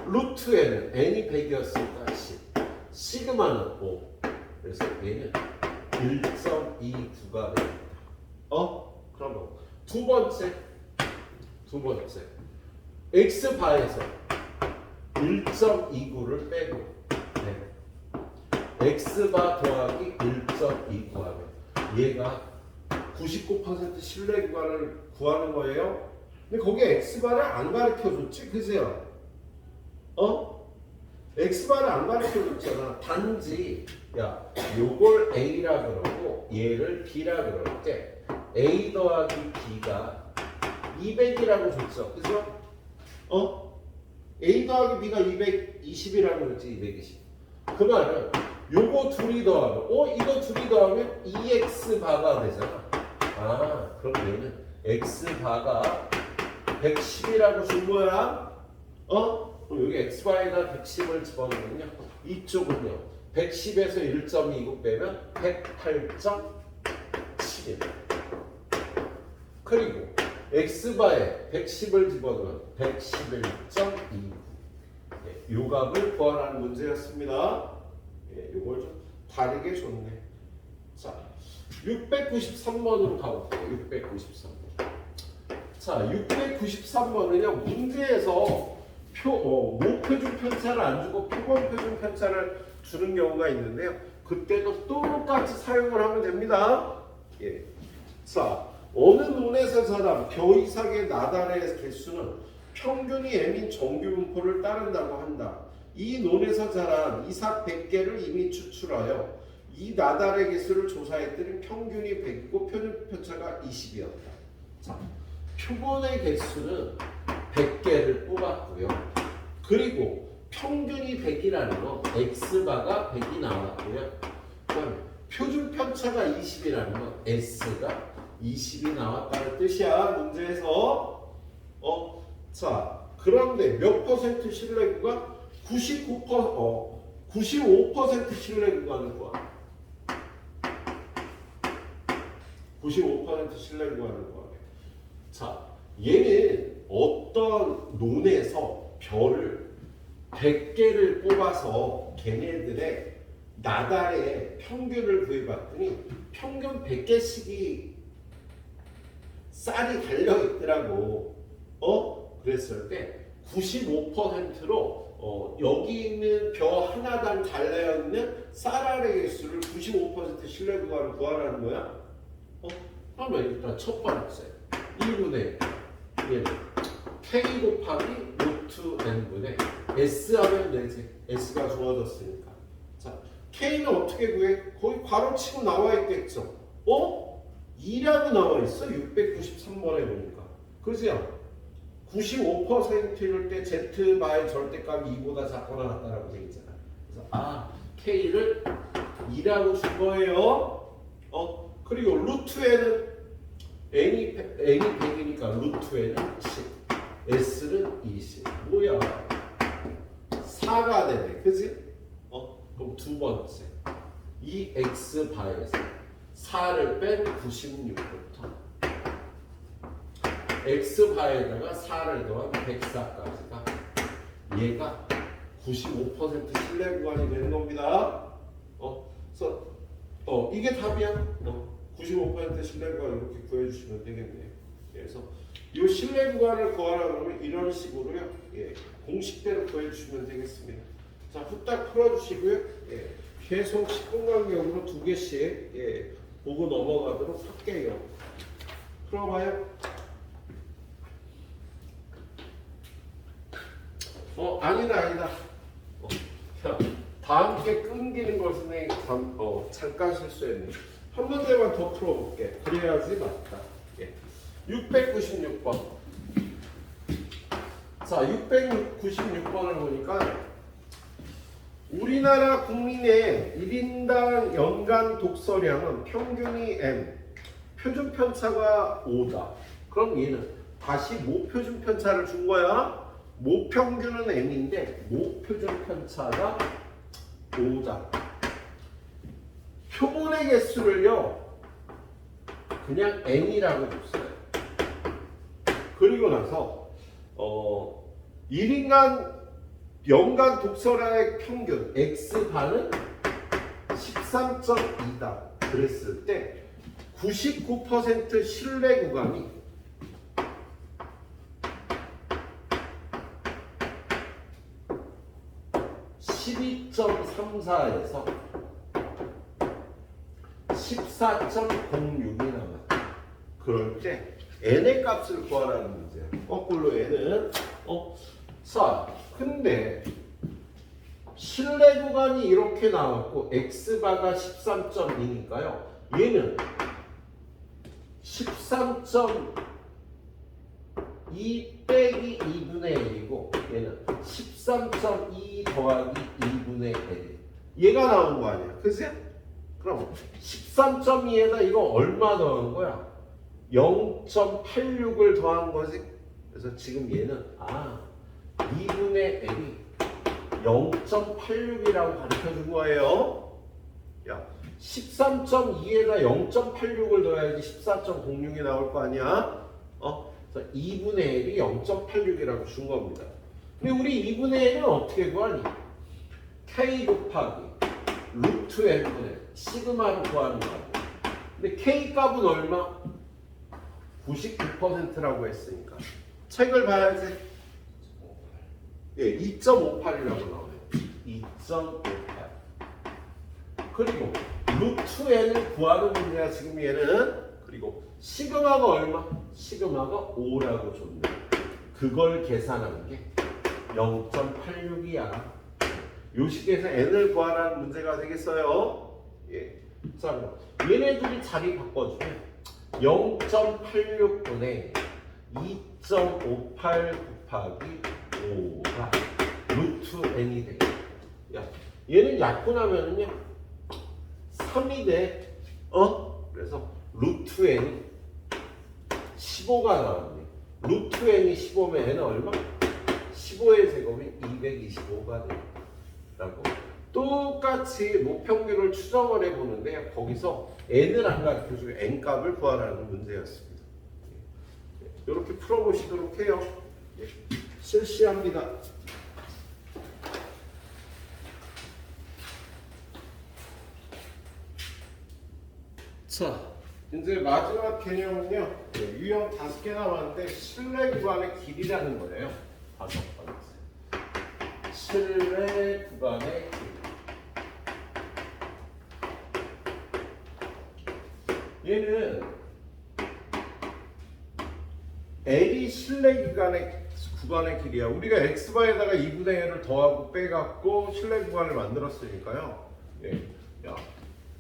Speaker 1: 루트 N은 N이 100이었으니까 10. 시그마는 5. 그래서 얘는 1.29가 됩니다. 그러면 두 번째 X바에서 1.29를 빼고 X바 더하기 1.29 하면 얘가 99% 신뢰 구간을 구하는 거예요. 근데 거기에 X바를 안 가르쳐줬지, 그죠? X바를 안 가르쳐줬잖아. 단지 야, 요걸 A라 그러고 얘를 B라 그럴 때 A 더하기 B가 200이라고 줬죠, 그죠? A 더하기 B가 220이라고 그랬지, 220. 그 말은 요거 둘이 더하면 이거 둘이 더하면 2X바가 되잖아. 아, 그럼 얘는 X바가 110이라고 준 거야. 그럼 여기 X바에다 110을 집어넣으면요, 이쪽은요 110에서 1.29 빼면 108.7이에요. 그리고 X바에 110을 집어넣으면 111.29. 요 값을 구하라는 문제였습니다. 요걸 좀 다르게 줬네. 자, 693번으로 가볼게요. 693번. 자, 693번은요, 문제에서 모표준 편차를 안 주고 표본 표준 편차를 주는 경우가 있는데요. 그때도 똑같이 사용을 하면 됩니다. 자, 어느 논에서 자란 벼 이상의 나달의 개수는 평균이 M인 정규분포를 따른다고 한다. 이 논에서 자란 이삭 100개를 이미 추출하여 이 나달의 개수를 조사했더니 평균이 100이고 표준 편차가 20이었다. 자, 표본의 개수는 100개를 뽑았고요. 그리고 평균이 100이라는 건 X바가 100이 나왔고요. 그다음에 표준 편차가 20이라는 건 S가 20이 나왔다는 뜻이야, 문제에서. 자, 그런데 몇 퍼센트 신뢰 구간? 95% 신뢰 구간을 구하. 95% 신뢰 구간을 구하. 자, 얘는 어떤 논에서 별을 100개를 뽑아서 걔네들의 나달의 평균을 구해봤더니 평균 100개씩이 쌀이 달려있더라고. 그랬을 때 95%로 여기 있는 벼 하나당 달려있는 쌀알의 개수를 95% 신뢰 구간을 구하라는 거야. 그러면 일단 첫 번째 1분의 얘는 K 곱하기 루트 N분의 S 하면 되지. S가 주어졌으니까. 자, K는 어떻게 구해? 거기 괄호치고 나와 있겠죠. 2라고 나와 있어. 693번에 보니까. 그죠? 95%일 때 Z바의 절대값이 2보다 작거나 같다라고 되어 있잖아. 그래서 K를 2라고 준 거예요. 그리고 루트에는 N이 100이니까 루트에는 10, S는 20. 뭐야? 4가 되네. 그지? 그럼 두 번째. 이 X바에서 4를 뺀 96부터 X바에다가 4를 더한 104까지가 얘가 95% 신뢰 구간이 되는 겁니다. 그래서 이게 답이야. 95% 신뢰 구간 이렇게 구해주시면 되겠네요. 그래서 이 신뢰 구간을 구하라 그러면 이런 식으로요. 공식대로 구해주시면 되겠습니다. 자, 후딱 풀어주시고요. 계속 10분 간격으로 2개씩 보고 넘어가도록 할게요. 풀어봐요. 아니다. 자, 다음 게 끊기는 걸 선생님 잠깐 실수했네. 한 문제만 더 풀어볼게. 그래야지 맞다. 696번. 자, 696번을 보니까 우리나라 국민의 1인당 연간 독서량은 평균이 M, 표준 편차가 5다. 그럼 얘는 다시 모표준 편차를 준 거야. 모평균은 M인데 모표준 편차가 5다. 표본의 개수를요 그냥 N이라고 줬어요. 그리고 나서 1인간 연간 독서량의 평균 X반은 13.2다. 그랬을 때 99% 신뢰 구간이 12.34에서 14.06이 남았다. 그럴 때 n의 값을 구하라는 문제야. 거꾸로 n은 자, 근데 실내 구간이 이렇게 나왔고 x바가 13.2니까요. 얘는 13.2 빼기 2분의 1이고 얘는 13.2 더하기 2분의 1. 얘가 나온 거 아니야. 그치? 그럼 13.2에다 이거 얼마 더한 거야? 0.86을 더한 거지. 그래서 지금 얘는 2분의 L이 0.86이라고 가르쳐 준 거예요. 야, 13.2에다 0.86을 더해야지 14.06이 나올 거 아니야? 그래서 2분의 L이 0.86이라고 준 겁니다. 근데 우리 2분의 L은 어떻게 구하니? K 곱하기 루트 N분의 시그마로 구하는 거야. 근데 K 값은 얼마? 99%라고 했으니까 책을 봐야지. 예, 2.58이라고 나오네요. 2.58. 그리고 루트 n을 구하는 문제야 지금 얘는. 그리고 시그마가 얼마? 시그마가 5라고 줬네. 그걸 계산하는 게 0.86이야. 요 식에서 n을 구하라는 문제가 되겠어요. 예. 자, 그럼 얘네들이 자리 바꿔주면 0.86분의 2.58 곱하기 5가 루트 n이 되겠다. 야, 얘는 약분하면은요 3이 돼. 그래서 루트 n이 15가 나왔네. 루트 n이 15면 n은 얼마? 15의 제곱이 225가 돼. 라고 똑같이 모평균을 추정을 해보는데 거기서 n을 안 가르쳐주고 n 값을 구하라는 문제였습니다. 이렇게 풀어보시도록 해요. 실시합니다. 자, 이제 마지막 개념은요. 유형 5개 남았는데 실내 구간의 길이라는 거예요. 5번째. 실내 구간의 길. 얘는 L이 실내 구간의 길이야. 우리가 x바에다가 2분의 1을 더하고 빼갖고 실내 구간을 만들었으니까요. 예. 야,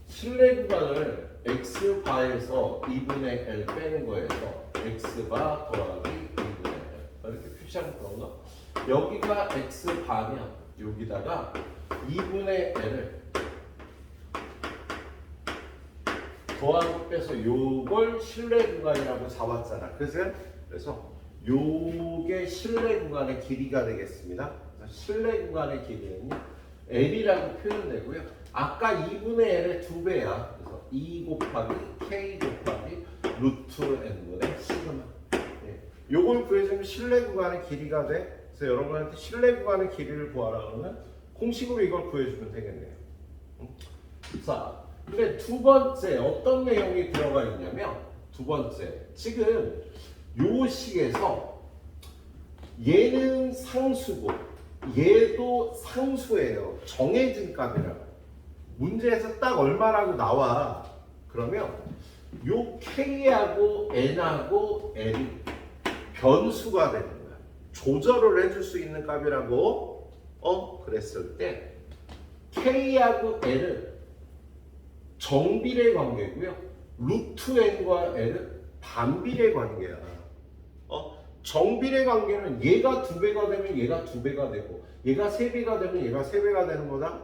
Speaker 1: 실내 구간을 x바에서 2분의 L 빼는 거에서 x바 더하기 2분의 L 이렇게 표시하면 그런가? 여기가 x바면 여기다가 2분의 L을 더하고 빼서 요걸 실내 구간이라고 잡았잖아. 그래서 요게 실내 구간의 길이가 되겠습니다. 그래서 실내 구간의 길이는요 L이라고 표현되고요. 아까 2분의 L의 2배야. 그래서 2 곱하기 K 곱하기 루트 N분의 시그마. 요걸 구해주면 실내 구간의 길이가 돼. 그래서 여러분한테 실내 구간의 길이를 구하라 그러면 공식으로 이걸 구해주면 되겠네요. 자, 근데 두 번째 어떤 내용이 들어가 있냐면 두 번째 지금 요 식에서 얘는 상수고 얘도 상수예요. 정해진 값이라고. 문제에서 딱 얼마라고 나와. 그러면 요 K하고 N하고 L이 변수가 되는 거야. 조절을 해줄 수 있는 값이라고 그랬을 때 K하고 L은 정비례 관계고요. 루트 n과 l은 반비례 관계야. 정비례 관계는 얘가 2배가 되면 얘가 2배가 되고 얘가 3배가 되면 얘가 3배가 되는 거다.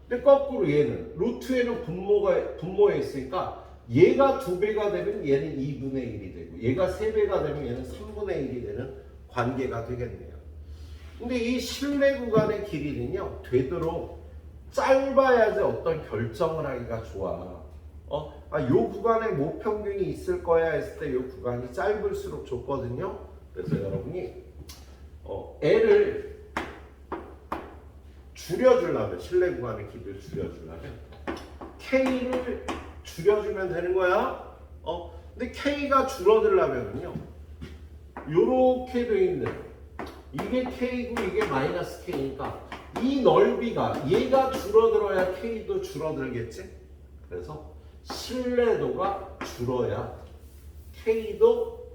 Speaker 1: 근데 거꾸로 얘는 루트 n은 분모에 있으니까 얘가 2배가 되면 얘는 2분의 1이 되고 얘가 3배가 되면 얘는 3분의 1이 되는 관계가 되겠네요. 근데 이 실내 구간의 길이는요. 되도록 짧아야지 어떤 결정을 하기가 좋아. 요 구간에 모평균이 있을 거야 했을 때 요 구간이 짧을수록 좋거든요. 그래서 여러분이 L을 줄여주려면 실내 구간의 길이를 줄여주려면 K를 줄여주면 되는 거야. 근데 K가 줄어들려면요 요렇게 돼 있는 이게 K고 이게 마이너스 K니까 이 넓이가 얘가 줄어들어야 K도 줄어들겠지? 그래서 실내도가 줄어야 K도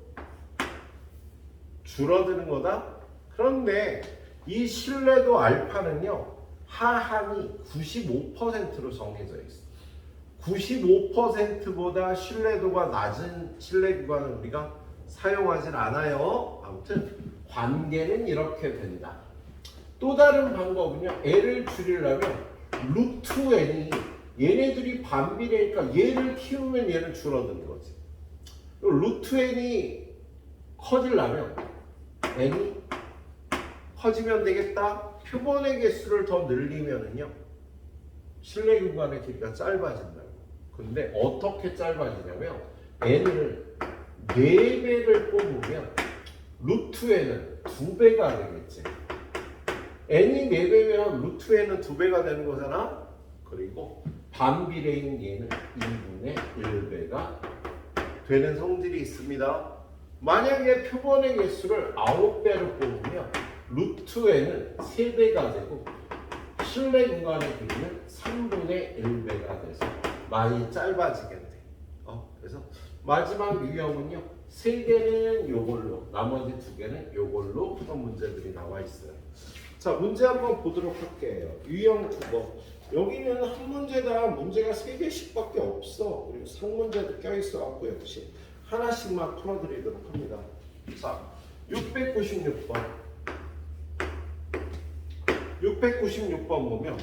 Speaker 1: 줄어드는 거다. 그런데 이 신뢰도 알파는요, 하한이 95%로 정해져 있어. 95%보다 신뢰도가 낮은 신뢰 구간을 우리가 사용하진 않아요. 아무튼 관계는 이렇게 된다. 또 다른 방법은요, L을 줄이려면 루트 N이 얘네들이 반비례니까 얘를 키우면 얘는 줄어드는 거지. 루트 N이 커지려면 N이 커지면 되겠다. 표본의 개수를 더 늘리면은요, 신뢰 구간의 길이가 짧아진다고. 근데 어떻게 짧아지냐면 N을 4배를 뽑으면 루트 N은 2배가 되겠지. N이 4배면 루트 N은 2배가 되는 거잖아. 그리고 반비례인 얘는 2분의 1배가 되는 성질이 있습니다. 만약에 표본의 개수를 9배로 뽑으면 루트 N은 3배가 되고 신뢰 구간의 길이는 3분의 1배가 돼서 많이 짧아지겠네. 그래서 마지막 유형은요, 3개는 요걸로, 나머지 2개는 요걸로 푸는 문제들이 나와 있어요. 자, 문제 한번 보도록 할게요. 유형 9번. 여기는 한 문제다 문제가 3개씩밖에 없어. 그리고 상문제도 껴있어갖고 역시 하나씩만 풀어드리도록 합니다. 자, 696번. 696번 보면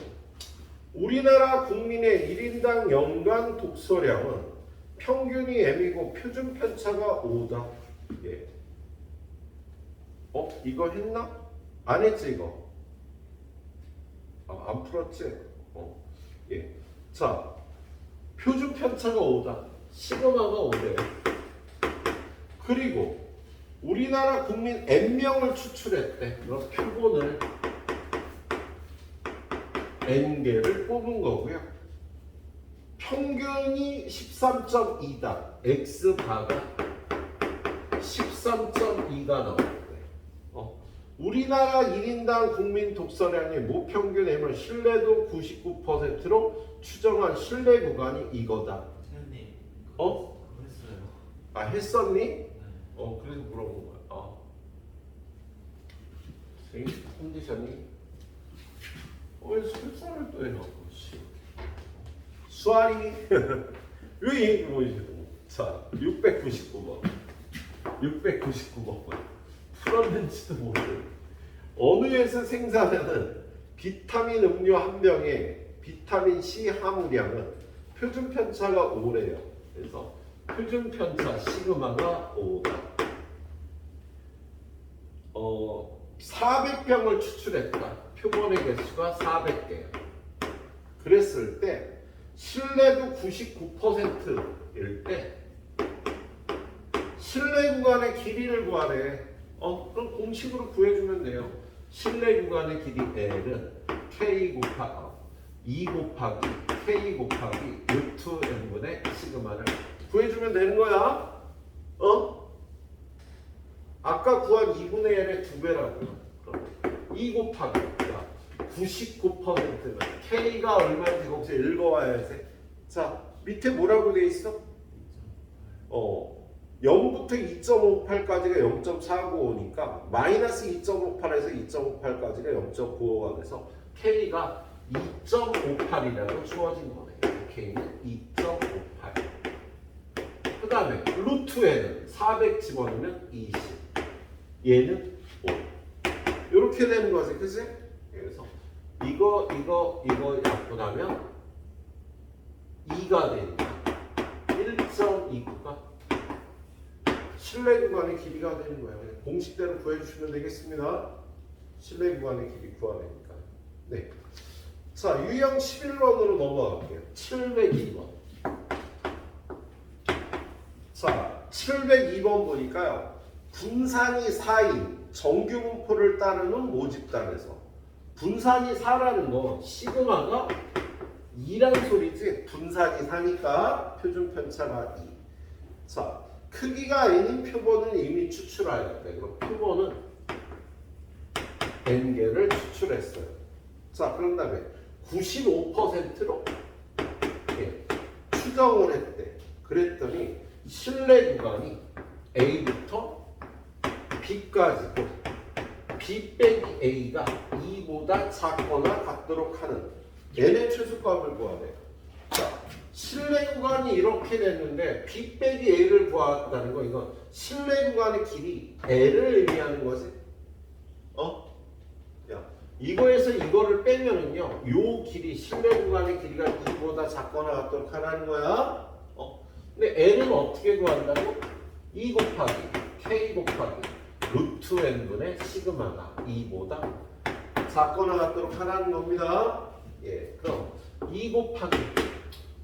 Speaker 1: 우리나라 국민의 1인당 연간 독서량은 평균이 M이고 표준 편차가 5다. 예. 이거 했나? 안 했지 이거? 안 풀었지? 예. 자, 표준 편차가 5다. 시그마가 5래. 그리고 우리나라 국민 N명을 추출했대. 그럼 표본을 N개를 뽑은 거고요. 평균이 13.2다. X바가 13.2가 나오는데, 우리나라 1인당 국민 독서량의 모평균 M을 신뢰도 99%로 추정한 신뢰 구간이 이거다.
Speaker 2: 선생님, 했어요.
Speaker 1: 했었니?
Speaker 2: 네.
Speaker 1: 그래서 물어본 거야. 컨디션이 왜 설사를 또 해놓고 수아리 왜 얘기 보이시고. 자, 699번 풀었는지도 모르는 어느 에서 생산하는 비타민 음료 한 병의 비타민 C 함유량은 표준 편차가 5래요. 그래서 표준 편차 시그마가 5다. 400병을 추출했다. 표본의 개수가 400개야. 그랬을 때 신뢰도 99%일 때 신뢰 구간의 길이를 구하래. 그럼 공식으로 구해주면 돼요. 신뢰 구간의 길이 L은 K 곱하기 2 곱하기 K 곱하기 루트 N분의 시그마를 구해주면 되는 거야. 아까 구한 2분의 1의 2배라고요. 그럼 2 곱하기 99%는 K가 얼마인지 거기서 읽어와야지. 자, 밑에 뭐라고 돼 있어? 0부터 2.58까지가 0.495니까 마이너스 2.58에서 2.58까지가 0.95가 돼서 K가 2.58이라고 주어진 거네. K는 2.58. 그 다음에 루트 N은 400 집어넣으면 20. 얘는 5. 이렇게 되는 거지, 그치? 그래서 이거 약분하면 2가 되니까 1.29가 신뢰 구간의 길이가 되는 거예요. 공식대로 구해주시면 되겠습니다. 신뢰 구간의 길이 구하니까. 네. 자, 유형 11번으로 넘어갈게요. 702번. 자, 702번 보니까요. 분산이 4인 정규 분포를 따르는 모집단에서 분산이 4라는 건 시그마가 2란 소리지. 분산이 4니까 표준 편차가 2. 자, 크기가 N인 표본은 이미 추출하였대. 그럼 표본은 N개를 추출했어요. 자, 그런 다음에 95%로 추정을 했대. 그랬더니 신뢰 구간이 A부터 B까지고 B 빼기 A가 2보다 작거나 같도록 하는 n의 최소값을 구하래요. 자, 실내 구간이 이렇게 됐는데 B 빼기 A를 구한다는 거 이건 실내 구간의 길이 L을 의미하는 거지. 야, 이거에서 이거를 빼면은요, 요 길이 실내 구간의 길이가 2보다 작거나 같도록 하라는 거야. 근데 L은 어떻게 구한다고? 2 곱하기 K 곱하기 루트 n분의 시그마가 2보다 작거나 같도록 하라는 겁니다. 예, 그럼 2 곱하기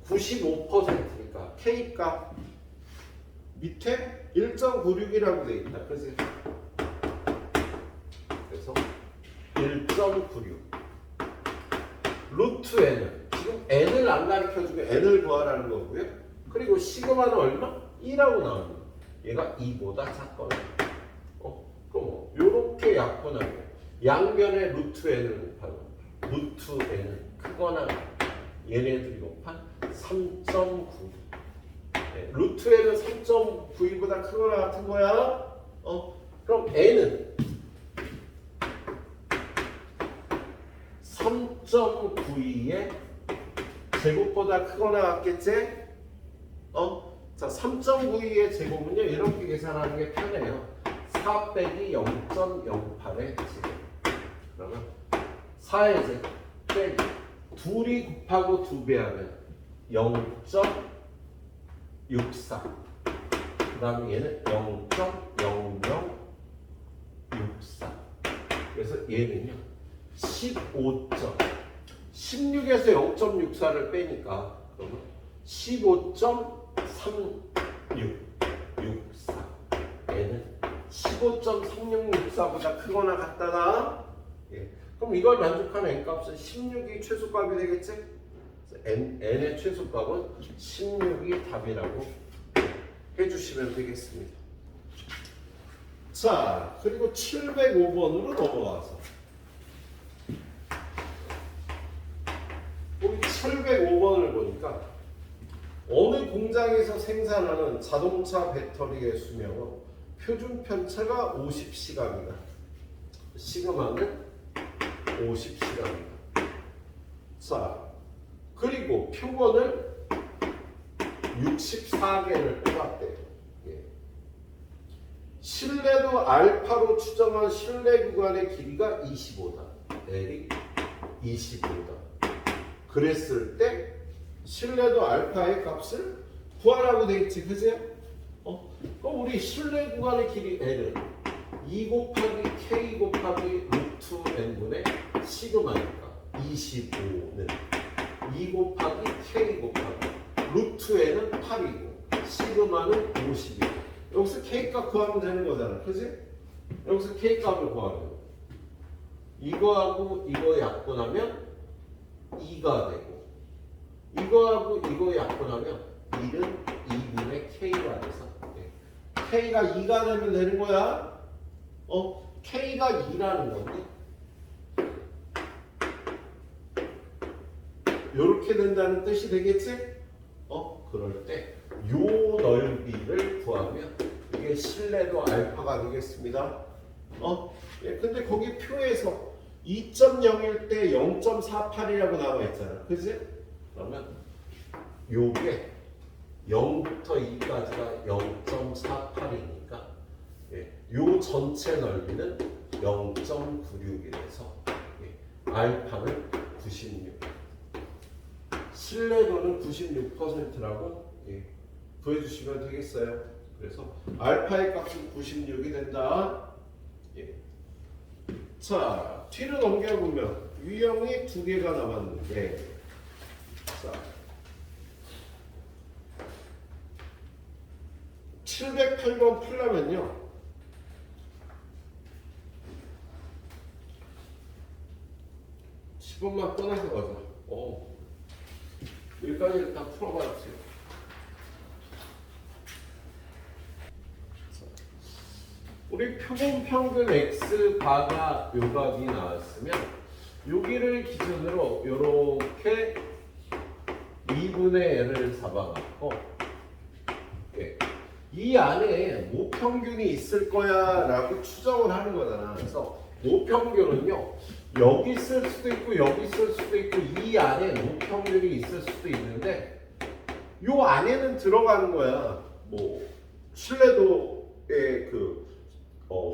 Speaker 1: 95%니까 K 값 밑에 1.96이라고 돼 있다. 그래서 1.96 루트 n은 지금 n을 안 가르쳐주고 n을 구하라는 거고요. 그리고 시그마는 얼마? 2라고 나오는 거. 얘가 2보다 작거나. 그럼 요렇게 약분하고 양변에 루트 n을 곱하고 루트 n은 크거나 얘네들이 곱한 3.9. 네, 루트 n은 3.92보다 크거나 같은 거야. 그럼 n은 3.92의 제곱보다 크거나 같겠지? 자, 3.92의 제곱은요 이렇게 계산하는 게 편해요. 4 빼기 0.08의 제곱. 그러면 4의 제곱 빼기 둘이 곱하고 2배 하면 0.64. 그 다음에 얘는 0.0064. 그래서 얘는요 16에서 0.64를 빼니까 그러면 15.3664. 얘는 15.3664보다 크거나 같다나. 예. 그럼 이걸 만족하는 n값은 16이 최소값이 되겠지? n의 최소값은 16이 답이라고 해주시면 되겠습니다. 자, 그리고 705번으로 넘어가서 우리 705번을 보니까 어느 공장에서 생산하는 자동차 배터리의 수명은 표준 편차가 50시간이다. 시그마는 50시간이다. 자, 그리고 표본을 64개를 뽑았대요. 예. 실내도 알파로 추정한 실내 구간의 길이가 25다. L이 25다. 그랬을 때 실내도 알파의 값을 구하라고 돼 있지, 그죠? 그럼 우리 실내 구간의 길이 L은 2 곱하기 K 곱하기 루트 n분의 시그마니까 25는 2 곱하기 K 곱하기 루트 n은 8이고 시그마는 50이고 여기서 K 값 구하면 되는 거잖아, 그지? 여기서 K 값을 구하면 이거하고 이거 약분하면 2가 되고 이거하고 이거 약분하면 1은 2분의 K가 돼서 K가 2가 되면 되는 거야. K가 2라는 건데 요렇게 된다는 뜻이 되겠지? 그럴 때 요 넓이를 구하면 이게 실내도 알파가 되겠습니다. 예, 근데 거기 표에서 2.0일 때 0.48이라고 나와 있잖아. 그지? 그러면 요게 0부터 2까지가 0.48이니까 예, 요 전체 넓이는 0.96이라서 예, 알파는 96. 신뢰도는 96%라고 예, 구해주시면 되겠어요. 그래서 알파의 값은 96이 된다. 예. 자, 뒤로 넘겨보면 유형이 2개가 남았는데 자, 708번 풀려면요 10번만 떠나서 가자. 여기까지 일단 풀어봐주세요. 우리 표본 평균 x 바가 요 값이 나왔으면 여기를 기준으로 요렇게 2분의 l을 잡아갖고 예, 이 이 안에 모평균이 있을 거야 라고 추정을 하는 거잖아. 그래서 모평균은요, 여기 있을 수도 있고 여기 있을 수도 있고 이 안에 모평균이 있을 수도 있는데 요 안에는 들어가는 거야. 뭐 신뢰도의 그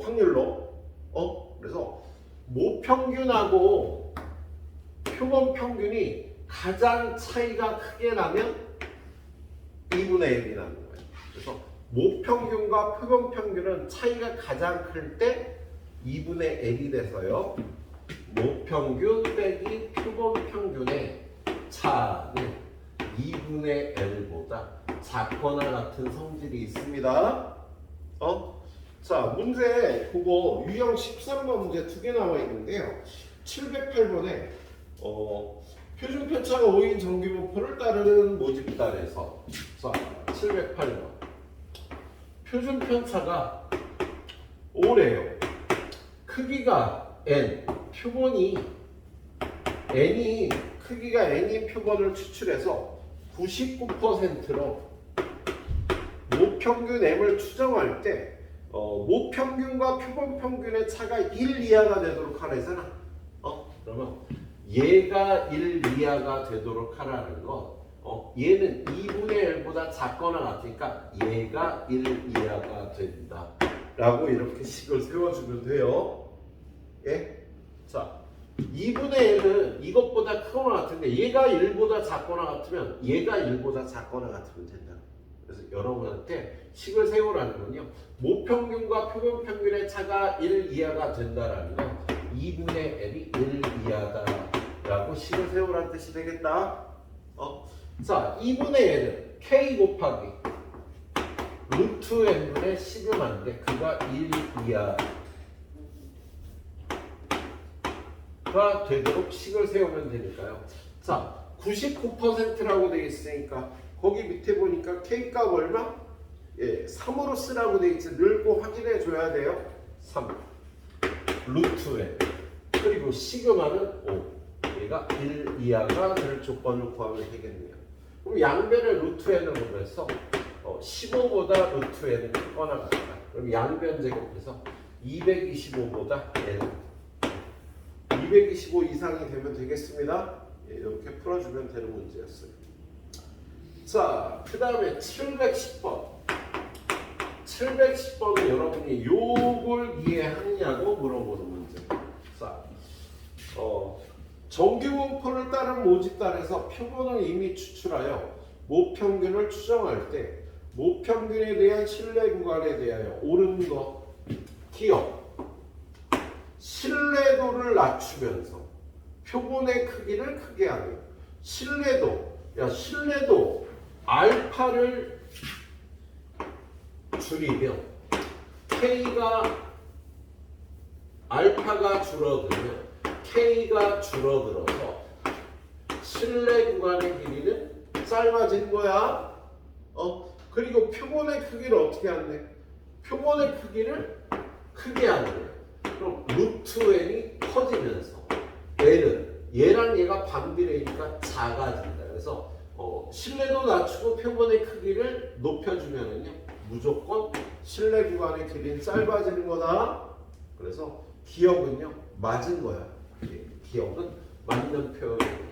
Speaker 1: 확률로. 그래서 모평균하고 표본 평균이 가장 차이가 크게 나면 2분의 1이 나는 거예요. 그래서 모평균과 표본 평균은 차이가 가장 클 때 2분의 1이 돼서요. 모평균 빼기 표본 평균의 차는 2분의 1보다 작거나 같은 성질이 있습니다. 자, 문제 그거 유형 13번 문제 2개 나와 있는데요. 708번에 표준 편차가 5인 정규분포를 따르는 모집단에서, 자, 708번 표준 편차가 5래요. 크기가 n, 표본이 n이 크기가 n인 표본을 추출해서 99%로 모평균 m을 추정할 때 모평균과 표본 평균의 차가 1 이하가 되도록 하래잖아. 그러면 얘가 1 이하가 되도록 하라는 건 얘는 2분의 1보다 작거나 같으니까 얘가 1 이하가 된다 라고 이렇게 식을 세워주면 돼요. 예? 자, 2분의 1은 이것보다 크거나 같은데 얘가 1보다 작거나 같으면 얘가 1보다 작거나 같으면 된다. 그래서 여러분한테 식을 세우라는 건요, 모평균과 표본 평균의 차가 1 이하가 된다라는 건 2분의 1이 1 이하다라고 식을 세우라는 뜻이 되겠다. 자, 2분의 1은 k 곱하기 루트 n분의 시그마인데 그가 1 이하가 되도록 식을 세우면 되니까요. 자, 99%라고 되어 있으니까 거기 밑에 보니까 K값 얼마? 3으로 쓰라고 되어 있지. 늘고 확인해 줘야 돼요. 3 루트 n 그리고 시그마는 5. 얘가 1 이하가 될 조건을 구하면 되겠네요. 그럼 양변의 루트 n으로 해서 15보다 루트 n이 크거나 같다. 그럼 양변 제곱해서 225보다 n 225 이상이 되면 되겠습니다. 이렇게 풀어주면 되는 문제였어요. 자, 그 다음에 710번. 710번은 여러분이 요걸 이해하느냐고 물어보는 문제. 자, 정규분포를 따른 모집단에서 표본을 이미 추출하여 모평균을 추정할 때 모평균에 대한 신뢰 구간에 대하여 옳은 것 기억 신뢰도를 낮추면서 표본의 크기를 크게 하며 신뢰도 알파를 줄이면 알파가 줄어들면 K가 줄어들어서 신뢰 구간의 길이는 짧아진 거야. 그리고 표본의 크기를 어떻게 하는데? 표본의 크기를 크게 하는 거야. 그럼 루트 n이 커지면서 n은 얘랑 얘가 반비례니까 작아진다. 그래서 신뢰도 낮추고 표본의 크기를 높여주면은요 무조건 신뢰 구간의 길이는 짧아지는 거다. 그래서 기억은요 맞은 거야. 기억은 맞는 표현이에요.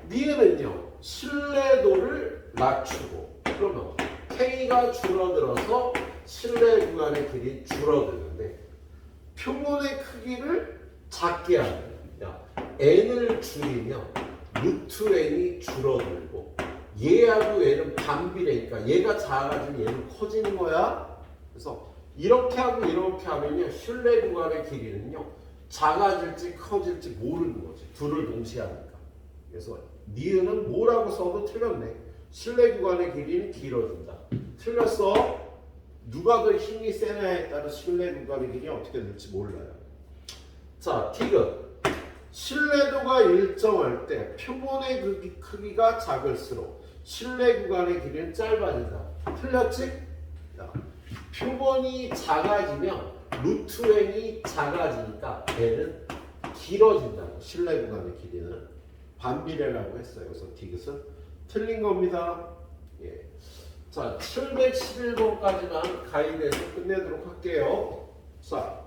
Speaker 1: 니은은요 신뢰도를 낮추고 그러면 K가 줄어들어서 신뢰 구간의 길이 줄어드는데 표본의 크기를 작게 하는 n을 줄이면 루트 n이 줄어들고 얘하고 얘는 반비례니까 얘가 작아지면 얘는 커지는 거야. 그래서 이렇게 하고 이렇게 하면요 신뢰 구간의 길이는요 작아질지 커질지 모르는 거지. 둘을 동시에 하니까. 그래서 니은은 뭐라고 써도 틀렸네. 신뢰 구간의 길이는 길어진다. 틀렸어. 누가 더 힘이 세냐에 따라 신뢰 구간의 길이 어떻게 될지 몰라요. 자, 티귿. 신뢰도가 일정할 때 표본의 크기가 작을수록 신뢰 구간의 길이는 짧아진다. 틀렸지? 자, 표본이 작아지면 루트 n이 작아지니까 n은 길어진다고. 신뢰 구간의 길이는 반비례라고 했어요. 그래서 디귿은 틀린 겁니다. 예. 자, 711번까지만 가이드해서 끝내도록 할게요. 자,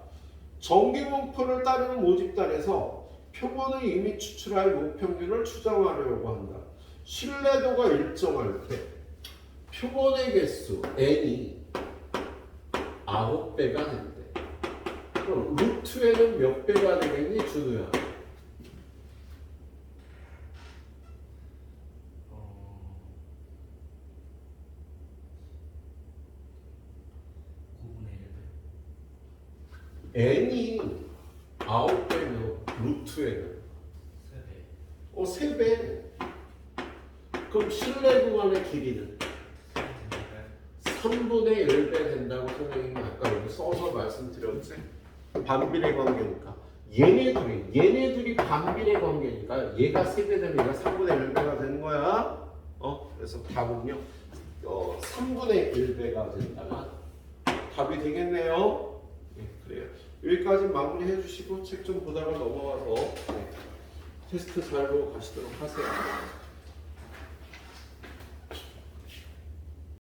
Speaker 1: 정기분포를 따르는 모집단에서 표본의 이미 추출할 모평균을 추정하려고 한다. 신뢰도가 일정할 때 표본의 개수 n이 9배가 된대. 그럼 루트에는 몇 배가 되겠니, 준우야? n이 9배면 루트에는 3배. 그럼 신뢰 구간의 길이는 3분의 1배 된다고 선생님이 아까 여기 써서 말씀드렸지? 반비례 관계니까 얘네들이 반비례 관계니까 얘가 3배 되면 얘가 3분의 1배가 되는 거야. 그래서 답은요 3분의 1배가 된다면 답이 되겠네요. 네, 그래요. 여기까지 마무리해 주시고 책 좀 보다가 넘어가서 테스트 잘 보고 가시도록 하세요.